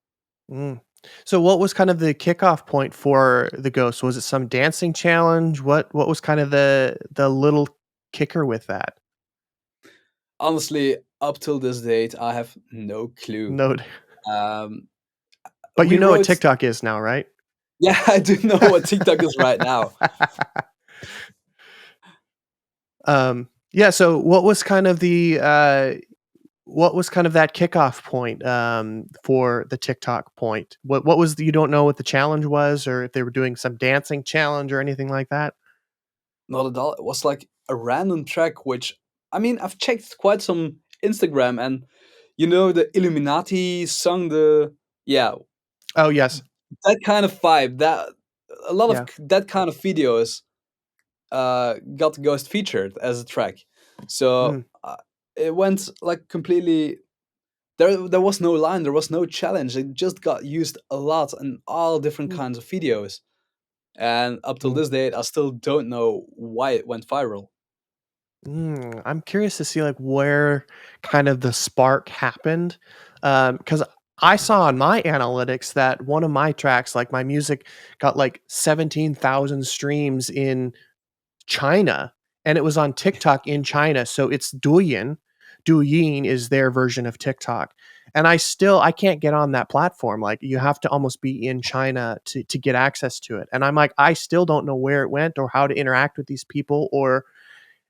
Mm. So what was kind of the kickoff point for the ghost? Was it some dancing challenge? What was kind of the little kicker with that? Honestly, up till this date, I have no clue. Note. Um, But you we know what wrote, TikTok is now, right? yeah, I do know what TikTok is right now. Yeah, so what was kind of that kickoff point, for the TikTok point? What was you don't know what the challenge was, or if they were doing some dancing challenge or anything like that? Not at all. It was like a random track, which, I mean, I've checked quite some Instagram, and the Illuminati song, yeah, Oh, yes. that kind of vibe. That a lot of Yeah. that kind of videos got Ghost featured as a track. So Mm, it went like completely. There was no line, there was no challenge. It just got used a lot in all different mm, kinds of videos. And up till mm. this date, I still don't know why it went viral. I'm curious to see like where kind of the spark happened, because I saw on my analytics that one of my tracks, like my music, got like 17,000 streams in China, and it was on TikTok in China. So it's Douyin. Douyin is their version of TikTok. And I can't get on that platform. Like you have to almost be in China to get access to it. And I'm like, I still don't know where it went or how to interact with these people or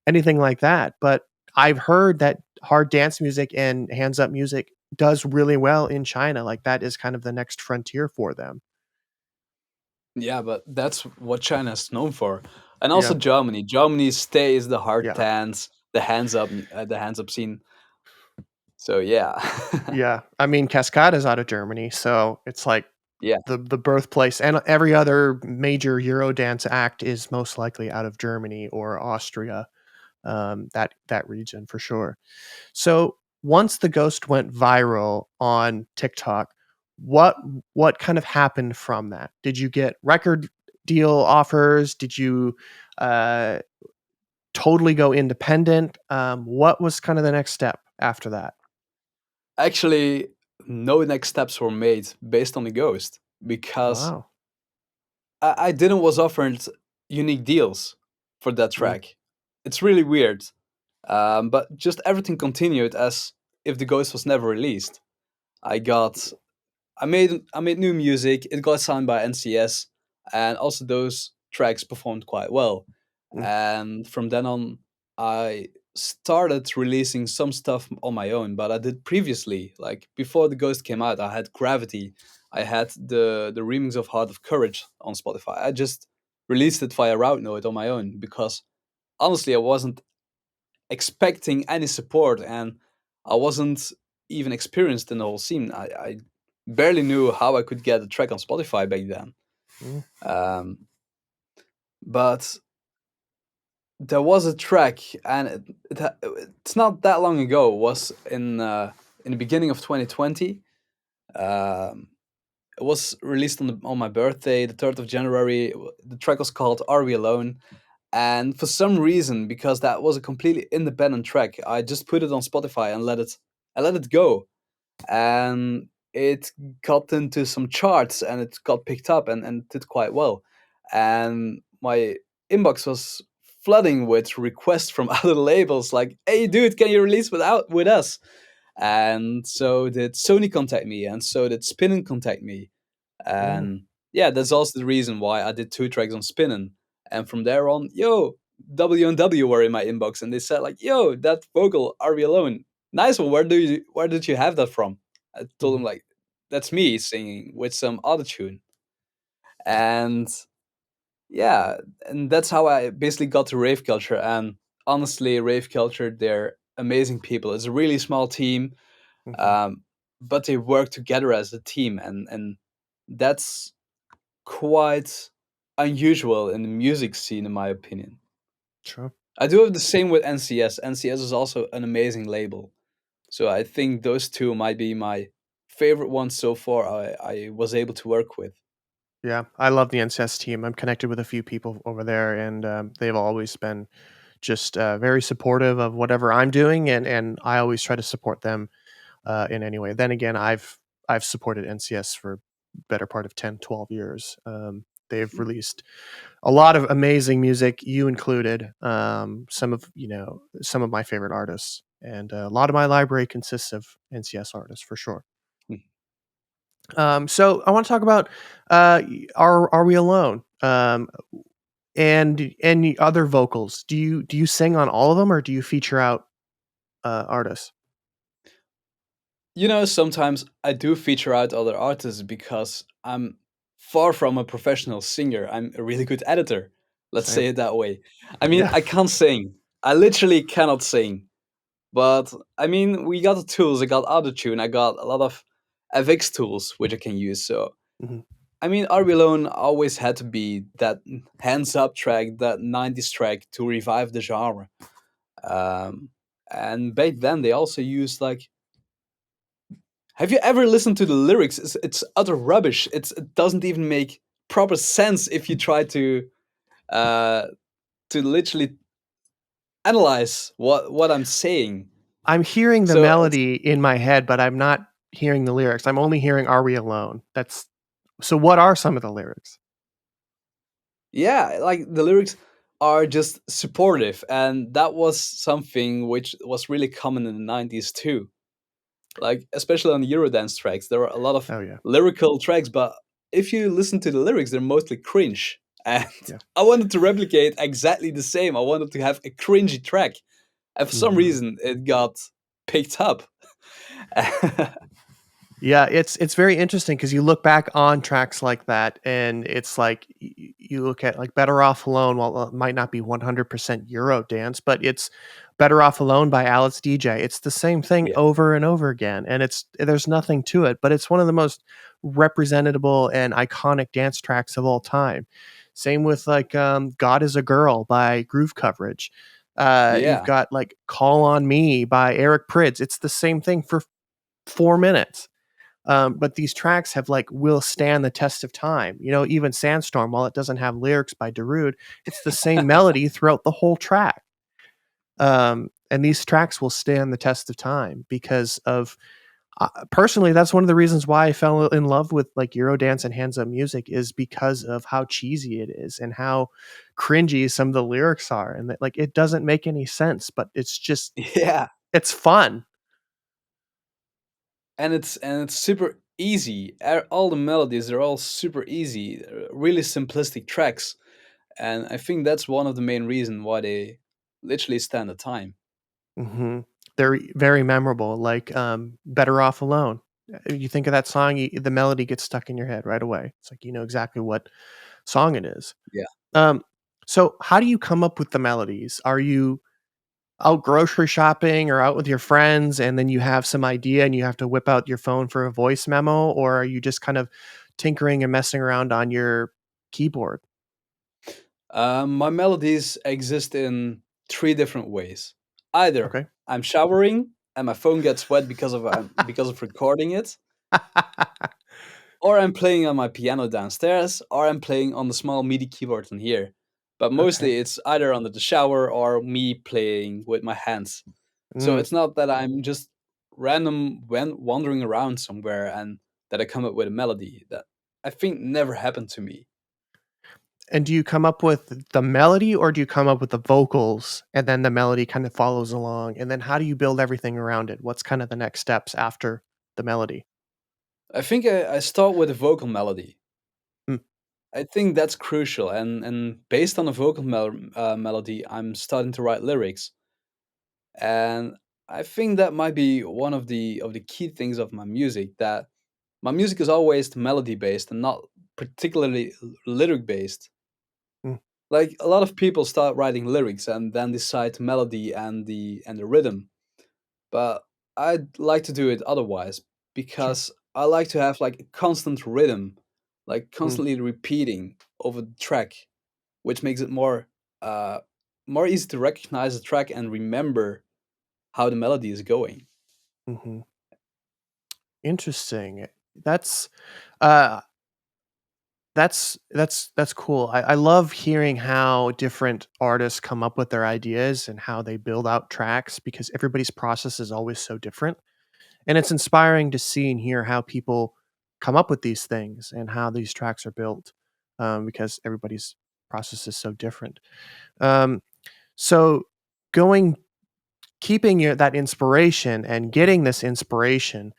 anything like that. But I've heard that hard dance music and hands up music does really well in China. Like that is kind of the next frontier for them. Yeah, but that's what China is known for. And also Yeah. Germany. Germany stays the hard Yeah. dance, the hands up scene. So yeah. Yeah. I mean, Cascada's out of Germany, so it's like Yeah. the birthplace, and every other major Eurodance act is most likely out of Germany or Austria, that region for sure. So once the Ghost went viral on TikTok, what what kind of happened from that? Did you get record deal offers? Did you uh, totally go independent? What was kind of the next step after that? Actually, no next steps were made based on the Ghost because Wow. I didn't was offered unique deals for that Mm, track. It's really weird. But just everything continued as if the Ghost was never released. I got I made new music. It got signed by NCS, and also those tracks performed quite well. mm, And from then on, I started releasing some stuff on my own. But I did previously, like before the Ghost came out, I had Gravity. I had the remix of Heart of Courage on Spotify. I just released it via Route Note on my own because honestly, I wasn't expecting any support, and I wasn't even experienced in the whole scene. I barely knew how I could get a track on Spotify back then. mm, Um, but there was a track, and it's not that long ago. It was in the beginning of 2020. Um, it was released on my birthday, the 3rd of January. The track was called "Are We Alone?" And for some reason, because that was a completely independent track, I just put it on Spotify and let it go. And it got into some charts and it got picked up and did quite well. And my inbox was flooding with requests from other labels like, "Hey dude, can you release with us?" And so did Sony contact me, and so did Spinnin contact me. mm, And yeah, that's also the reason why I did 2 tracks on Spinnin. And from there on, yo, W and W were in my inbox, and they said like, "Yo, that vocal, Are We Alone? Nice one. Where did you have that from?" I told them mhm. like, "That's me singing with some autotune." And yeah, and that's how I basically got to rave culture. And honestly, rave culture, they're amazing people. It's a really small team, Mhm. um, but they work together as a team, and that's quite unusual in the music scene, in my opinion. Sure. I do have the same with NCS. NCS is also an amazing label. So I think those two might be my favorite ones so far I was able to work with. Yeah, I love the NCS team. I'm connected with a few people over there, and they've always been just very supportive of whatever I'm doing, and I always try to support them in any way. Then again, I've supported NCS for better part of 10, 12 years. They've released a lot of amazing music, you included. Some of my favorite artists, and a lot of my library consists of NCS artists for sure. So I want to talk about are we alone? And the other vocals. Do you sing on all of them, or do you feature out artists? You know, sometimes I do feature out other artists because I'm far from a professional singer. I'm a really good editor. Let's Same. say it that way. I mean, Yeah. I can't sing. I literally cannot sing. But I mean, we got the tools. I got autotune. I got a lot of FX tools which I can use. So Mhm. I mean, Are We Alone always had to be that hands up track, that 90s track to revive the genre. Um, and back then they also used like, have you ever listened to the lyrics? It's utter rubbish. It doesn't even make proper sense if you try uh, to literally analyze what I'm saying. I'm hearing the So it's melody in my head, but I'm not hearing the lyrics. I'm only hearing "Are We Alone?" That's so. What are some of the lyrics? yeah, like the lyrics are just supportive, and that was something which was really common in the 90s too. Like especially on the Eurodance tracks, there were a lot of Oh yeah, lyrical tracks, but if you listen to the lyrics, they're mostly cringe. And yeah. I wanted to replicate exactly the same. I wanted to have a cringy track, and for some Mhm. reason, it got picked up. Yeah, it's very interesting because you look back on tracks like that, and it's like you look at like "Better Off Alone." While it might not be 100% Euro dance, but it's "Better Off Alone" by Alice DJ. It's the same thing Yeah, over and over again, and there's nothing to it, but it's one of the most representable and iconic dance tracks of all time. Same with like "God Is a Girl" by Groove Coverage. You've Yeah. got like "Call on Me" by Eric Prydz. It's the same thing for 4 minutes. But these tracks have like will stand the test of time. You know, even Sandstorm, while it doesn't have lyrics by Darude, it's the same melody throughout the whole track. And these tracks will stand the test of time because of personally, that's one of the reasons why I fell in love with like Eurodance and hands up music is because of how cheesy it is and how cringy some of the lyrics are, and that like it doesn't make any sense, but it's just Yeah. it's fun. And it's super easy. All the melodies are all super easy, really simplistic tracks, and I think that's one of the main reasons why they literally stand the time. hmm They're very memorable. Like "Better Off Alone." You think of that song, the melody gets stuck in your head right away. It's like you know exactly what song it is. Yeah. Um, so how do you come up with the melodies? Are you out grocery shopping or out with your friends, and then you have some idea and you have to whip out your phone for a voice memo, or are you just kind of tinkering and messing around on your keyboard? My melodies exist in three different ways. Either Okay. I'm showering and my phone gets wet because of recording it, or I'm playing on my piano downstairs, or I'm playing on the small MIDI keyboard in here. But Okay. mostly it's either under the shower or me playing with my hands. So Mm. it's not that I'm just random when wandering around somewhere and that I come up with a melody. That I think never happened to me. And do you come up with the melody, or do you come up with the vocals and then the melody kind of follows along? And then how do you build everything around it? What's kind of the next steps after the melody? I think I start with a vocal melody. Mm. I think that's crucial, and based on a vocal melody, I'm starting to write lyrics, and I think that might be one of the key things of my music. That my music is always melody based and not particularly lyric based. Mm. Like a lot of people start writing lyrics and then decide melody and the rhythm, but I'd like to do it otherwise Sure. because I like to have like a constant rhythm, like Mm. constantly repeating over the track, which makes it uh more easy to recognize the track and remember how the melody is going. Mhm. Interesting. That's uh that's cool. I love hearing how different artists come up with their ideas and how they build out tracks because everybody's process is always so different. And it's inspiring to see and hear how people come up with these things and how these tracks are built, because everybody's process is so different. Um, so going keeping your that inspiration and getting this inspiration,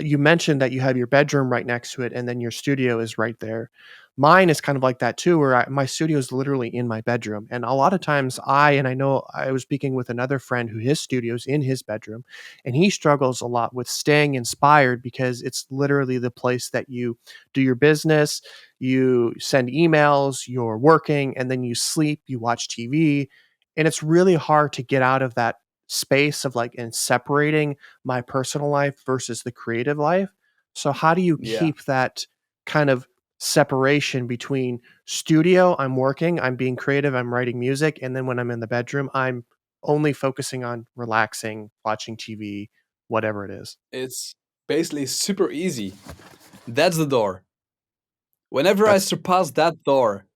you mentioned that you have your bedroom right next to it, and then your studio is right there. Mine is kind of like that too, where my studio is literally in my bedroom, and a lot of times I know I was speaking with another friend who his studio's in his bedroom, and he struggles a lot with staying inspired because it's literally the place that you do your business, you send emails, you're working, and then you sleep, you watch TV, and it's really hard to get out of that space of like and separating my personal life versus the creative life. So how do you Yeah, keep that kind of separation between studio, I'm working, I'm being creative, I'm writing music, and then when I'm in the bedroom, I'm only focusing on relaxing, watching TV, whatever it is. it's basically super easy. That's the door. Whenever I That's surpass that door,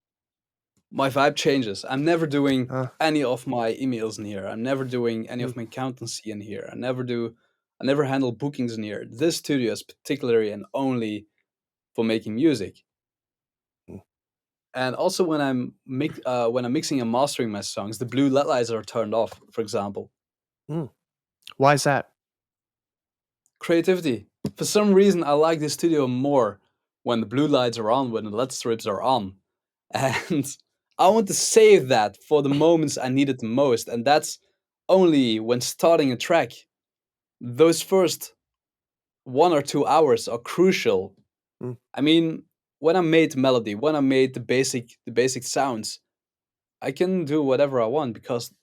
my vibe changes. I'm never doing uh, any of my emails in here. I'm never doing any mm, of my accountancy in here. I never handle bookings in here. This studio is particularly and only for making music. mm, And also when I'm mixing and mastering my songs, the blue LED lights are turned off, for example. mm. Why is that? Creativity. For some reason I like this studio more when the blue lights are on, when the LED strips are on. And I want to save that for the moments I need it the most, and that's only when starting a track. Those first 1 or 2 hours are crucial. Mm, I mean, when I made the melody, when I made the basic sounds, I can do whatever I want because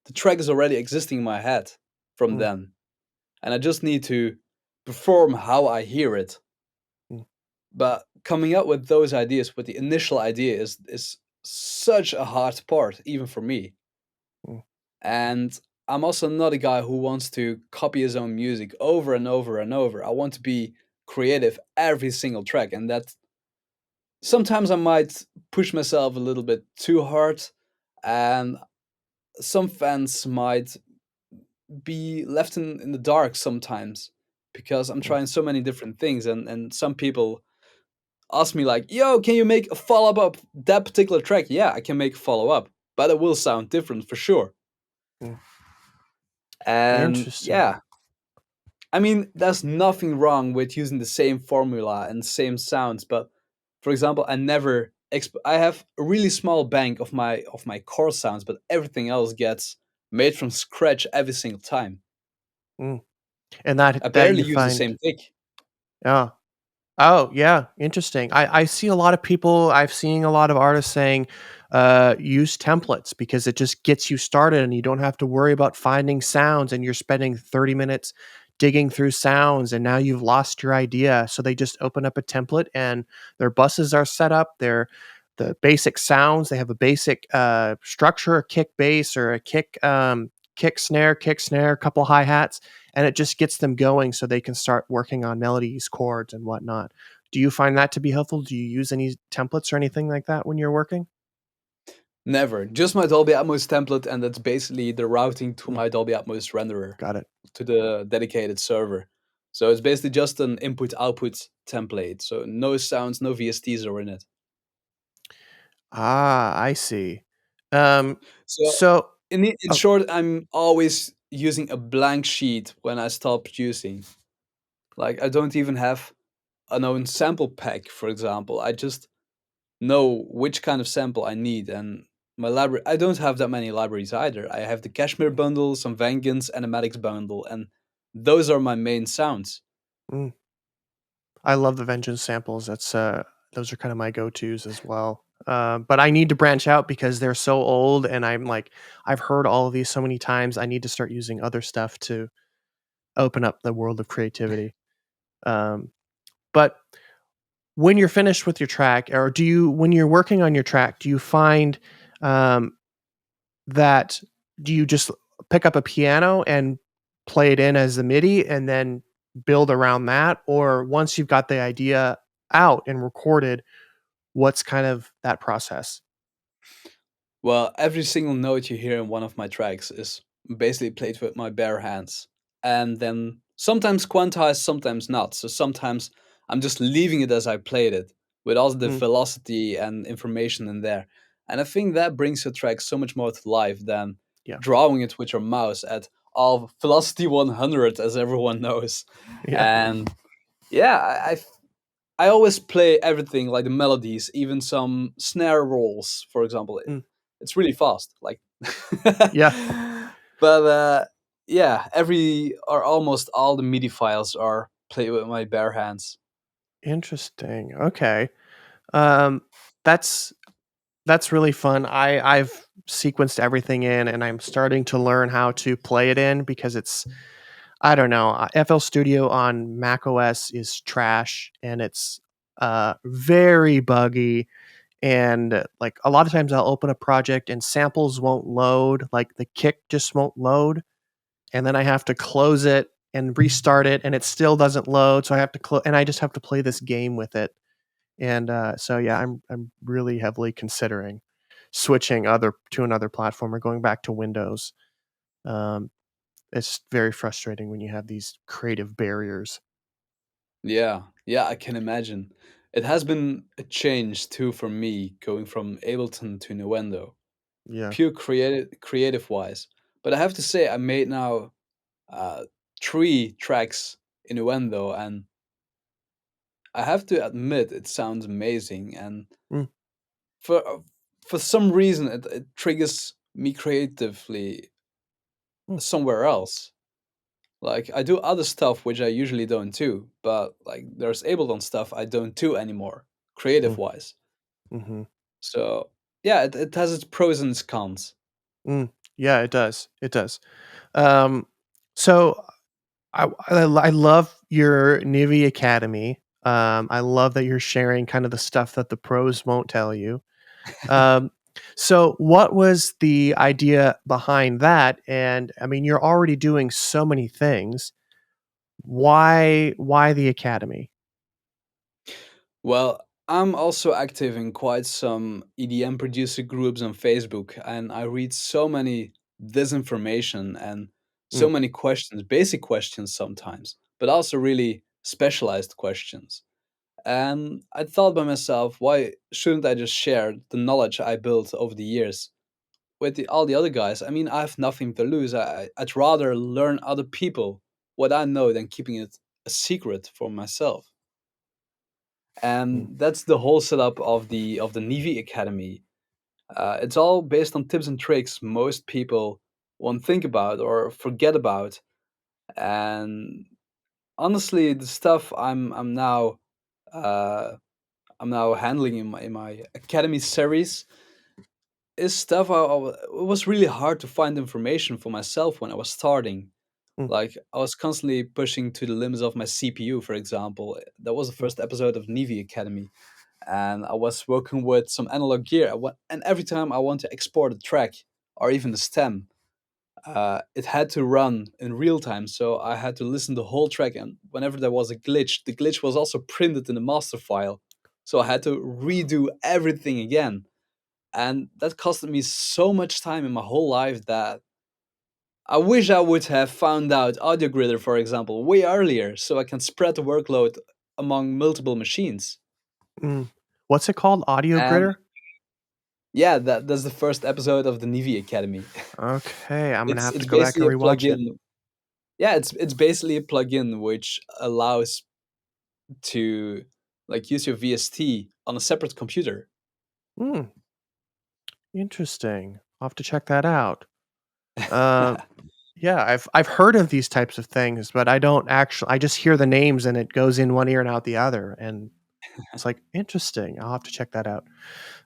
the track is already existing in my head from mm, then, and I just need to perform how I hear it. mm. But coming up with those ideas, with the initial idea, is such a hard part, even for me. And I'm also not a guy who wants to copy his own music over and over and over. I want to be creative every single track, and that sometimes I might push myself a little bit too hard, and some fans might be left in the dark sometimes because I'm Mm, trying so many different things, and some people ask me like, "Yo, can you make a follow up of that particular track?" Yeah, I can make a follow up, but it will sound different for sure. mm. And Interesting. yeah, I mean, there's nothing wrong with using the same formula and same sounds, but for example, I have a really small bank of my core sounds, but everything else gets made from scratch every single time. Mm. And that I that barely you use the find, same pick. yeah. Oh, yeah, interesting. I see a lot of people, I've seen a lot of artists saying, use templates because it just gets you started and you don't have to worry about finding sounds and you're spending 30 minutes digging through sounds and now you've lost your idea. So they just open up a template and their buses are set up. They're the basic sounds. They have a basic structure, a kick bass or a kick snare, a couple hi hats, and it just gets them going so they can start working on melodies, chords, and whatnot. Do you find that to be helpful? Do you use any templates or anything like that when you're working? Never. Just my Dolby Atmos template, and that's basically the routing to Mm, my Dolby Atmos renderer got it. to the dedicated server. So it's basically just an input output template. So no sounds, no VSTs are in it. Ah, I see. Um, So so, in oh, short, I'm always using a blank sheet when I start producing. Like I don't even have a known sample pack, for example. I just know which kind of sample I need, and my library. I don't have that many libraries either. I have the Kashmir bundle, some Vengeance, animatics bundle, and those are my main sounds. mm, I love the Vengeance samples. Those are kind of my go-tos as well. But I need to branch out because they're so old, and I'm like, I've heard all of these so many times. I need to start using other stuff to open up the world of creativity. Um, but when you're finished with your track, or when you're working on your track, do you find um, that do you just pick up a piano and play it in as the MIDI and then build around that? Or once you've got the idea out and recorded, what's kind of that process? Well, every single note you hear in one of my tracks is basically played with my bare hands. And then sometimes quantized, sometimes not. So sometimes I'm just leaving it as I played it with all the Mm, velocity and information in there. And I think that brings your track so much more to life than yeah. drawing it with your mouse at all velocity 100, as everyone knows. Yeah. And yeah, I always play everything like the melodies, even some snare rolls, for example. Mm, It's really fast, like. yeah. But yeah, every or almost all the MIDI files are played with my bare hands. Interesting. Okay. Um, that's that's really fun. I've sequenced everything in and I'm starting to learn how to play it in because it's I don't know. FL Studio on Mac OS is trash and it's very buggy and like a lot of times I'll open a project and samples won't load, like the kick just won't load and then I have to close it and restart it and it still doesn't load so I have to close and I just have to play this game with it. And so yeah, I'm really heavily considering switching other to another platform or going back to Windows. Um, it's very frustrating when you have these creative barriers. Yeah, yeah, I can imagine. It has been a change too for me going from Ableton to Nuendo, Yeah. pure creative wise. But I have to say, I made now uh, 3 tracks in Nuendo, and I have to admit it sounds amazing. And Mm, for uh, for some reason, it triggers me creatively mm, somewhere else. Like I do other stuff which I usually don't do, but like there's Ableton stuff I don't do anymore, creative mm, wise. mhm, So yeah, it has its pros and its cons. mm. Yeah, it does. It does. Um, so I love your Nivy Academy. I love that you're sharing kind of the stuff that the pros won't tell you. Um, So, what was the idea behind that? And I mean, you're already doing so many things. Why the academy? Well, I'm also active in quite some EDM producer groups on Facebook, and I read so many disinformation and so Mm, many questions, basic questions sometimes, but also really specialized questions. And I thought by myself, why shouldn't I just share the knowledge I built over the years with all the other guys? I mean, I have nothing to lose. I'd rather learn other people what I know than keeping it a secret for myself. mm, And that's the whole setup of the Nivi Academy. It's all based on tips and tricks most people won't think about or forget about. And honestly, the stuff uh, I'm now handling in my academy series is stuff it was really hard to find information for myself when I was starting. mm, Like I was constantly pushing to the limits of my CPU, for example. That was the mm, first episode of Nivi Academy, and I was working with some analog gear. And every time I want to export a track or even the stem, it had to run in real time. So I had to listen to the whole track, and whenever there was a glitch, the glitch was also printed in the master file. So I had to redo everything again, and that costed me so much time in my whole life that I wish I would have found out Audio Gridder, for example, way earlier, so I can spread the workload among multiple machines. mm. What's it called? Audio And Gritter? yeah, that's the first episode of the Nivi Academy. Okay, I'm gonna have It's to go back basically and a rewatch it. plugin. Yeah, it's basically a plugin which allows to like use your VST on a separate computer. Hmm, interesting. I'll have to check that out. Uh, yeah, I've heard of these types of things, but I don't actually. I just hear the names and it goes in one ear and out the other, and it's like interesting. I'll have to check that out.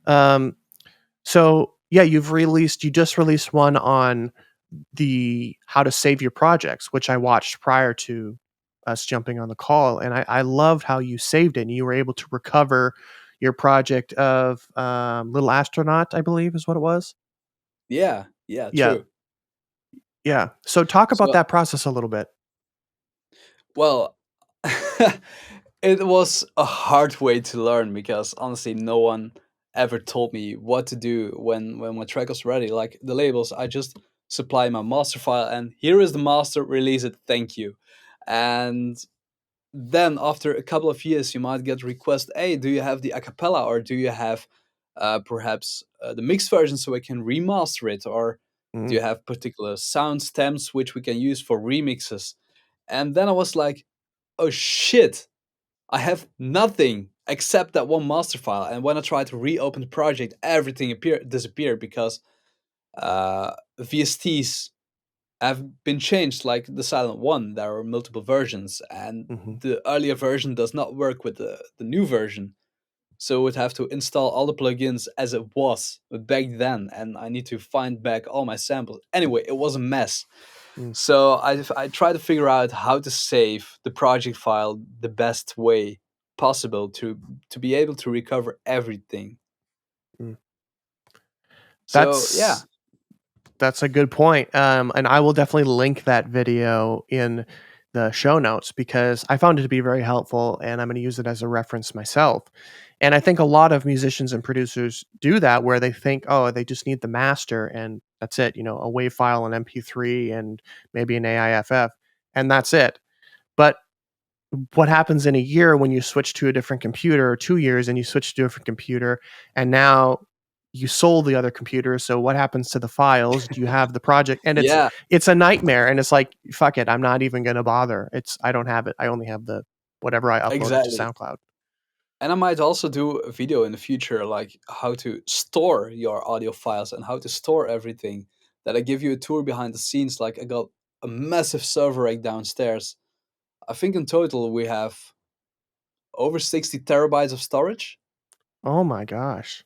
Um, so yeah, you just released one on the how to save your projects, which I watched prior to us jumping on the call, and I loved how you saved it and you were able to recover your project of Little Astronaut, I believe is what it was. Yeah, yeah, Yeah, true. yeah. So talk about So that process a little bit. well, it was a hard way to learn because honestly, no one ever told me what to do when my track was ready. Like the labels, I just supply my master file and here is the master, release it, thank you. And then after a couple of years, you might get a request, hey, do you have the acapella or do you have perhaps the mixed version so I can remaster it? Or do Mm, you have particular sound stems which we can use for remixes? And then I was like, oh shit, I have nothing except that one master file. And when I tried to reopen the project, everything disappeared because VSTs have been changed, like the Silent One. There are multiple versions, and mhm, the earlier version does not work with the new version. So I would have to install all the plugins as it was back then, and I need to find back all my samples. Anyway, it was a mess. mm, So I try to figure out how to save the project file the best way possible to be able to recover everything. mm. So yeah, That's That's a good point. And I will definitely link that video in the show notes because I found it to be very helpful and I'm going to use it as a reference myself. And I think a lot of musicians and producers do that where they think, oh, they just need the master and that's it, a WAV file, an MP3, and maybe an AIFF, and that's it. But what happens in a year when you switch to a different computer, or 2 years and you switch to a different computer, and now you sold the other computer, so what happens to the files? Do you have the project? And yeah, it's a nightmare, and it's like, "Fuck it, I'm not even gonna bother." I don't have it. I only have the whatever I uploaded to exactly. SoundCloud. And I might also do a video in the future, like how to store your audio files and how to store everything. That I give you a tour behind the scenes. Like I got a massive server rack downstairs. I think in total we have over 60 terabytes of storage. Oh my gosh.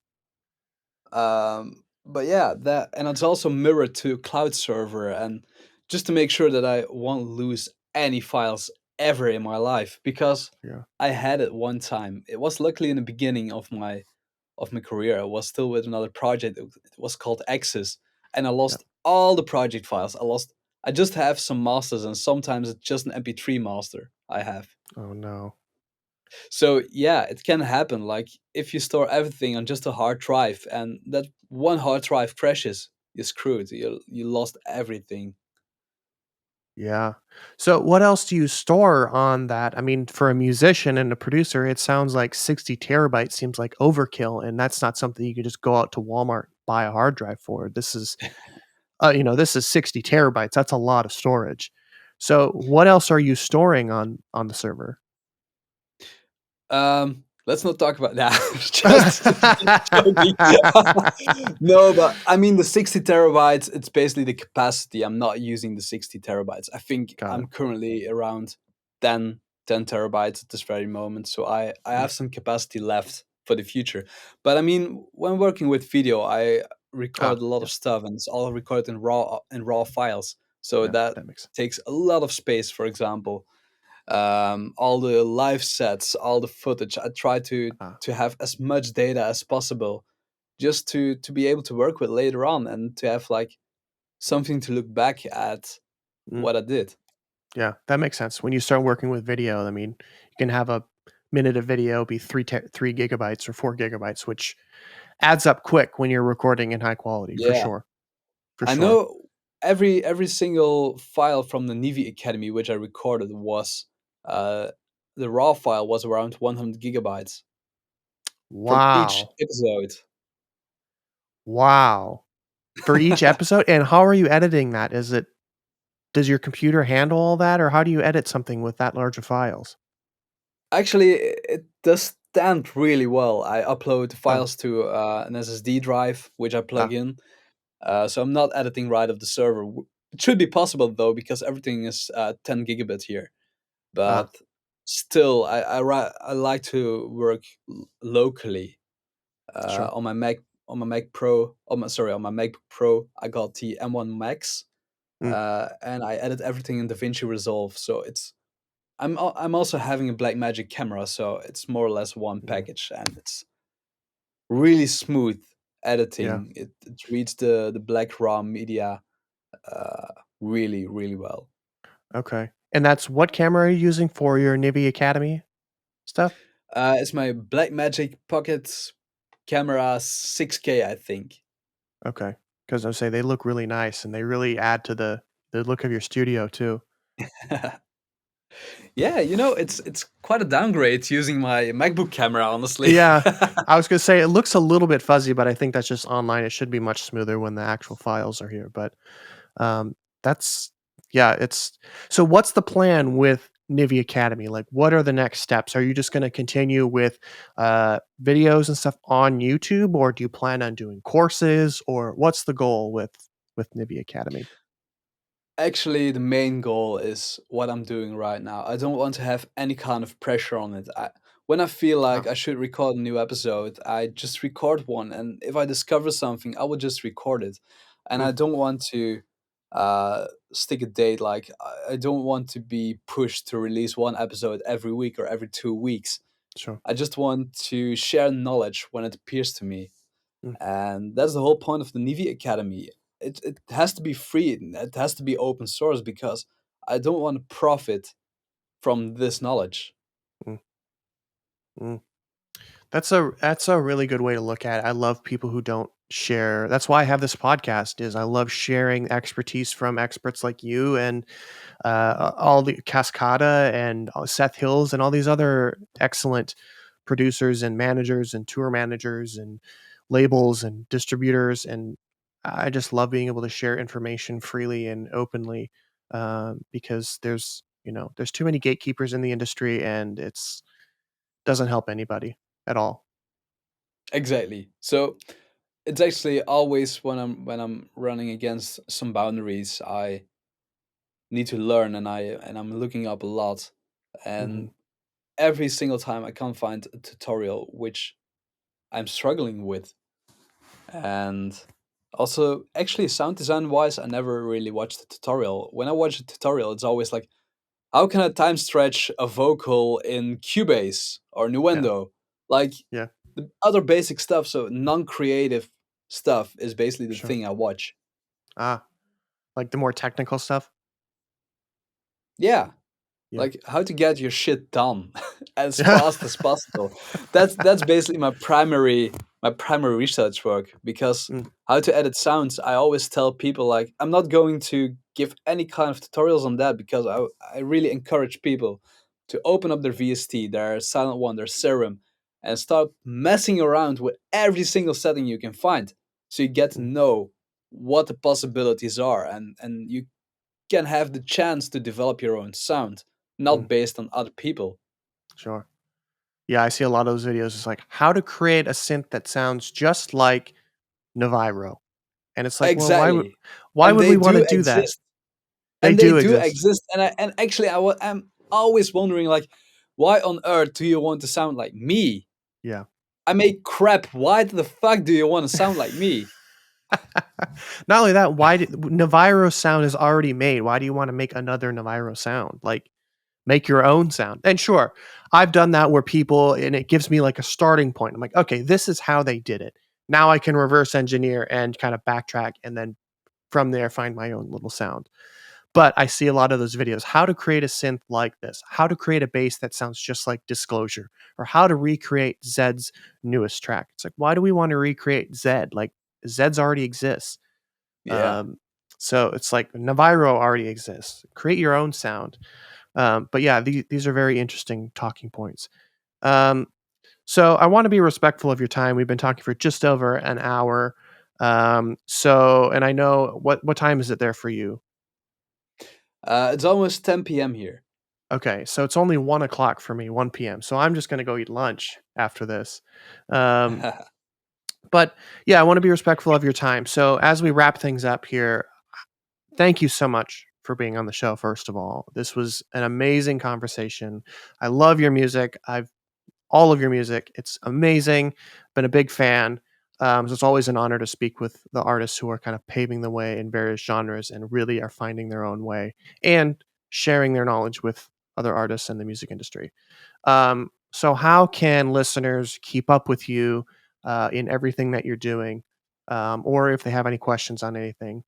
But yeah, that and it's also mirrored to a cloud server, and just to make sure that I won't lose any files ever in my life because Yeah. I had it one time. It was luckily in the beginning of of my career, I was still with another project. It was called Axis, and I Yeah. lost all the project files. I just have some masters, and sometimes it's just an MP3 master I have. Oh no. So yeah, it can happen. Like if you store everything on just a hard drive, and that one hard drive crashes, you're screwed. You lost everything. Yeah. So what else do you store on that? I mean, for a musician and a producer, it sounds like 60 terabytes seems like overkill, and that's not something you can just go out to Walmart buy a hard drive for. This is this is 60 terabytes. That's a lot of storage. So what else are you storing on the server? Let's not talk about that. Just joking. No, but I mean the 60 terabytes. It's basically the capacity. I'm not using the 60 terabytes. I think Got I'm it. currently around 10 terabytes at this very moment. So I Mm. have some capacity left for the future. But I mean, when working with video, I record Ah, a lot yeah, of stuff, and it's all recorded in raw files. So yeah, that that makes sense. takes a lot of space. For example, all the live sets, all the footage. I try Ah, to have as much data as possible, just to be able to work with later on, and to have like something to look back at mm, what I did. yeah, that makes sense. When you start working with video, I mean, you can have a minute of video be 3 gigabytes or 4 gigabytes, which adds up quick when you're recording in high quality, for Yeah, sure, for I sure. know every single file from the Nivi Academy which I recorded was uh, the raw file was around 100 gigabytes from each Wow. episode. Wow. For each episode? And how are you editing that? Does your computer handle all that, or how do you edit something with that large of files? Actually, it does stand really well. I upload Oh, files to an SSD drive, which I plug ah, in. So I'm not editing right off the server. It should be possible though, because everything is 10 gigabit here. ah, But still, I like to work locally sure. on my Mac on my Mac Pro. On my MacBook Pro. I got the M1 Max, Mm, and I edit everything in DaVinci Resolve. So I'm also having a Blackmagic camera, so it's more or less one mm, package, and it's really smooth yeah, editing. It reads the black raw media uh, really well. okay. And that's what camera are you using for your Nivy Academy stuff? It's my Blackmagic Pocket camera 6K, I think. Okay, because I say they look really nice, and they really add to the look of your studio too. Yeah, it's quite a downgrade using my MacBook camera, honestly. Yeah, I was gonna say it looks a little bit fuzzy, but I think that's just online. It should be much smoother when the actual files are here, but Um, that's yeah, it's so what's the plan with Nivy Academy? Like, what are the next steps? Are you just gonna continue with, videos and stuff on YouTube, or do you plan on doing courses, or what's the goal with Nivy Academy? Actually, the main goal is what I'm doing right now. I don't want to have any kind of pressure on it. When I feel like Ah, I should record a new episode, I just record one. And if I discover something, I will just record it. And mm, I don't want to stick a date. Like, I don't want to be pushed to release one episode every week or every 2 weeks. sure. I just want to share knowledge when it appears to me, Mm, and that's the whole point of the Nivi Academy. It has to be free, and it has to be open source, because I don't want to profit from this knowledge. mm, mm. That's a really good way to look at it. I love people who don't share. That's why I have this podcast. Is I love sharing expertise from experts like you and all the Cascada and Seth Hills and all these other excellent producers and managers and tour managers and labels and distributors. And I just love being able to share information freely and openly because there's too many gatekeepers in the industry and it's doesn't help anybody at all. Exactly. So it's actually always when I'm running against some boundaries, I need to learn, and I'm looking up a lot, Hmm. and every single time I can't find a tutorial which I'm struggling with. And also, actually, sound design wise, I never really watched a tutorial. When I watch a tutorial, it's always like, how can I time stretch a vocal in Cubase or Yeah, Nuendo? Like, yeah, The other basic stuff, so non-creative stuff, is basically the Sure. thing I watch. Ah, like the more technical stuff? Yeah, Yeah. like how to get your shit done as fast as possible. That's basically my primary research work, because Mm, how to edit sounds, I always tell people, like, I'm not going to give any kind of tutorials on that, because I really encourage people to open up their VST, their Silent One, their Serum, and start messing around with every single setting you can find, so you get to mm, know what the possibilities are, and you can have the chance to develop your own sound, mm, not based on other people. sure. Yeah, I see a lot of those videos. It's like how to create a synth that sounds just like NIVIRO. And it's like, well, Exactly. why And would they we wanna do do that? exist. They And they do do exist. exist. And actually, I'm always wondering, like, why on earth do you want to sound like me? Yeah. I make crap. Why the fuck do you want to sound like me? Not only that, why did NIVIRO sound is already made. Why do you wanna make another NIVIRO sound? Like, make your own sound. And sure, I've done that where people and it gives me like a starting point. I'm like, "Okay, this is how they did it. Now I can reverse engineer and kind of backtrack and then from there find my own little sound." But I see a lot of those videos, how to create a synth like this, how to create a bass that sounds just like Disclosure, or how to recreate Zed's newest track. It's like, why do we want to recreate Zed? Like Zed's already exists. Yeah. Um, so it's like NIVIRO already exists. Create your own sound. But yeah, these are very interesting talking points. Um, so I want to be respectful of your time. We've been talking for just over an hour. And I know what time is it there for you? It's almost 10 p.m. here. Okay, so it's only 1 o'clock for me, 1 p.m. So I'm just gonna go eat lunch after this. Um, but yeah, I want to be respectful of your time. So as we wrap things up here, thank you so much for being on the show. First of all, this was an amazing conversation. I love your music. I've all of your music. It's amazing. Been a big fan. So it's always an honor to speak with the artists who are kind of paving the way in various genres and really are finding their own way and sharing their knowledge with other artists in the music industry. So how can listeners keep up with you in everything that you're doing? Or if they have any questions on anything,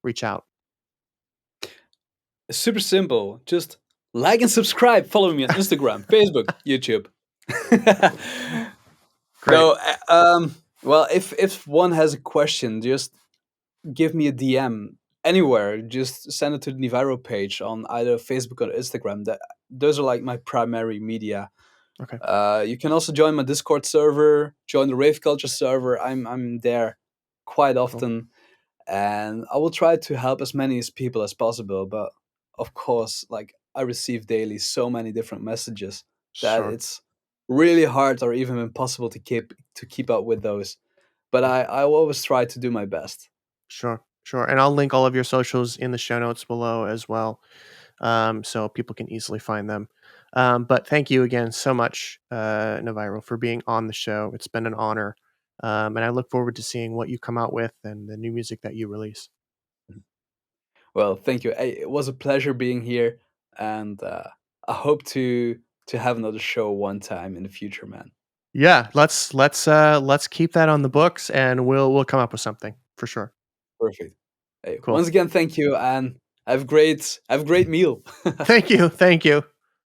reach out. It's super simple. Just like and subscribe. Follow me on Instagram, Facebook, YouTube. Great. No, well, if one has a question, just give me a DM anywhere. Just send it to the NIVIRO page on either Facebook or Instagram. Those are like my primary media. Okay. You can also join my Discord server, join the Rave Culture server. I'm there quite Cool. often, and I will try to help as many as people as possible. But of course, like, I receive daily so many different messages that Sure. it's really hard or even impossible to keep up with those. But I will always try to do my best. Sure. Sure. And I'll link all of your socials in the show notes below as well. So people can easily find them. But thank you again so much, Navarro, for being on the show. It's been an honor. And I look forward to seeing what you come out with and the new music that you release. Well, thank you. It was a pleasure being here, and I hope to have another show one time in the future, man. Yeah, let's keep that on the books and we'll come up with something for sure. Perfect. Hey, Cool. once again, thank you, and have a great meal. Thank you. Thank you.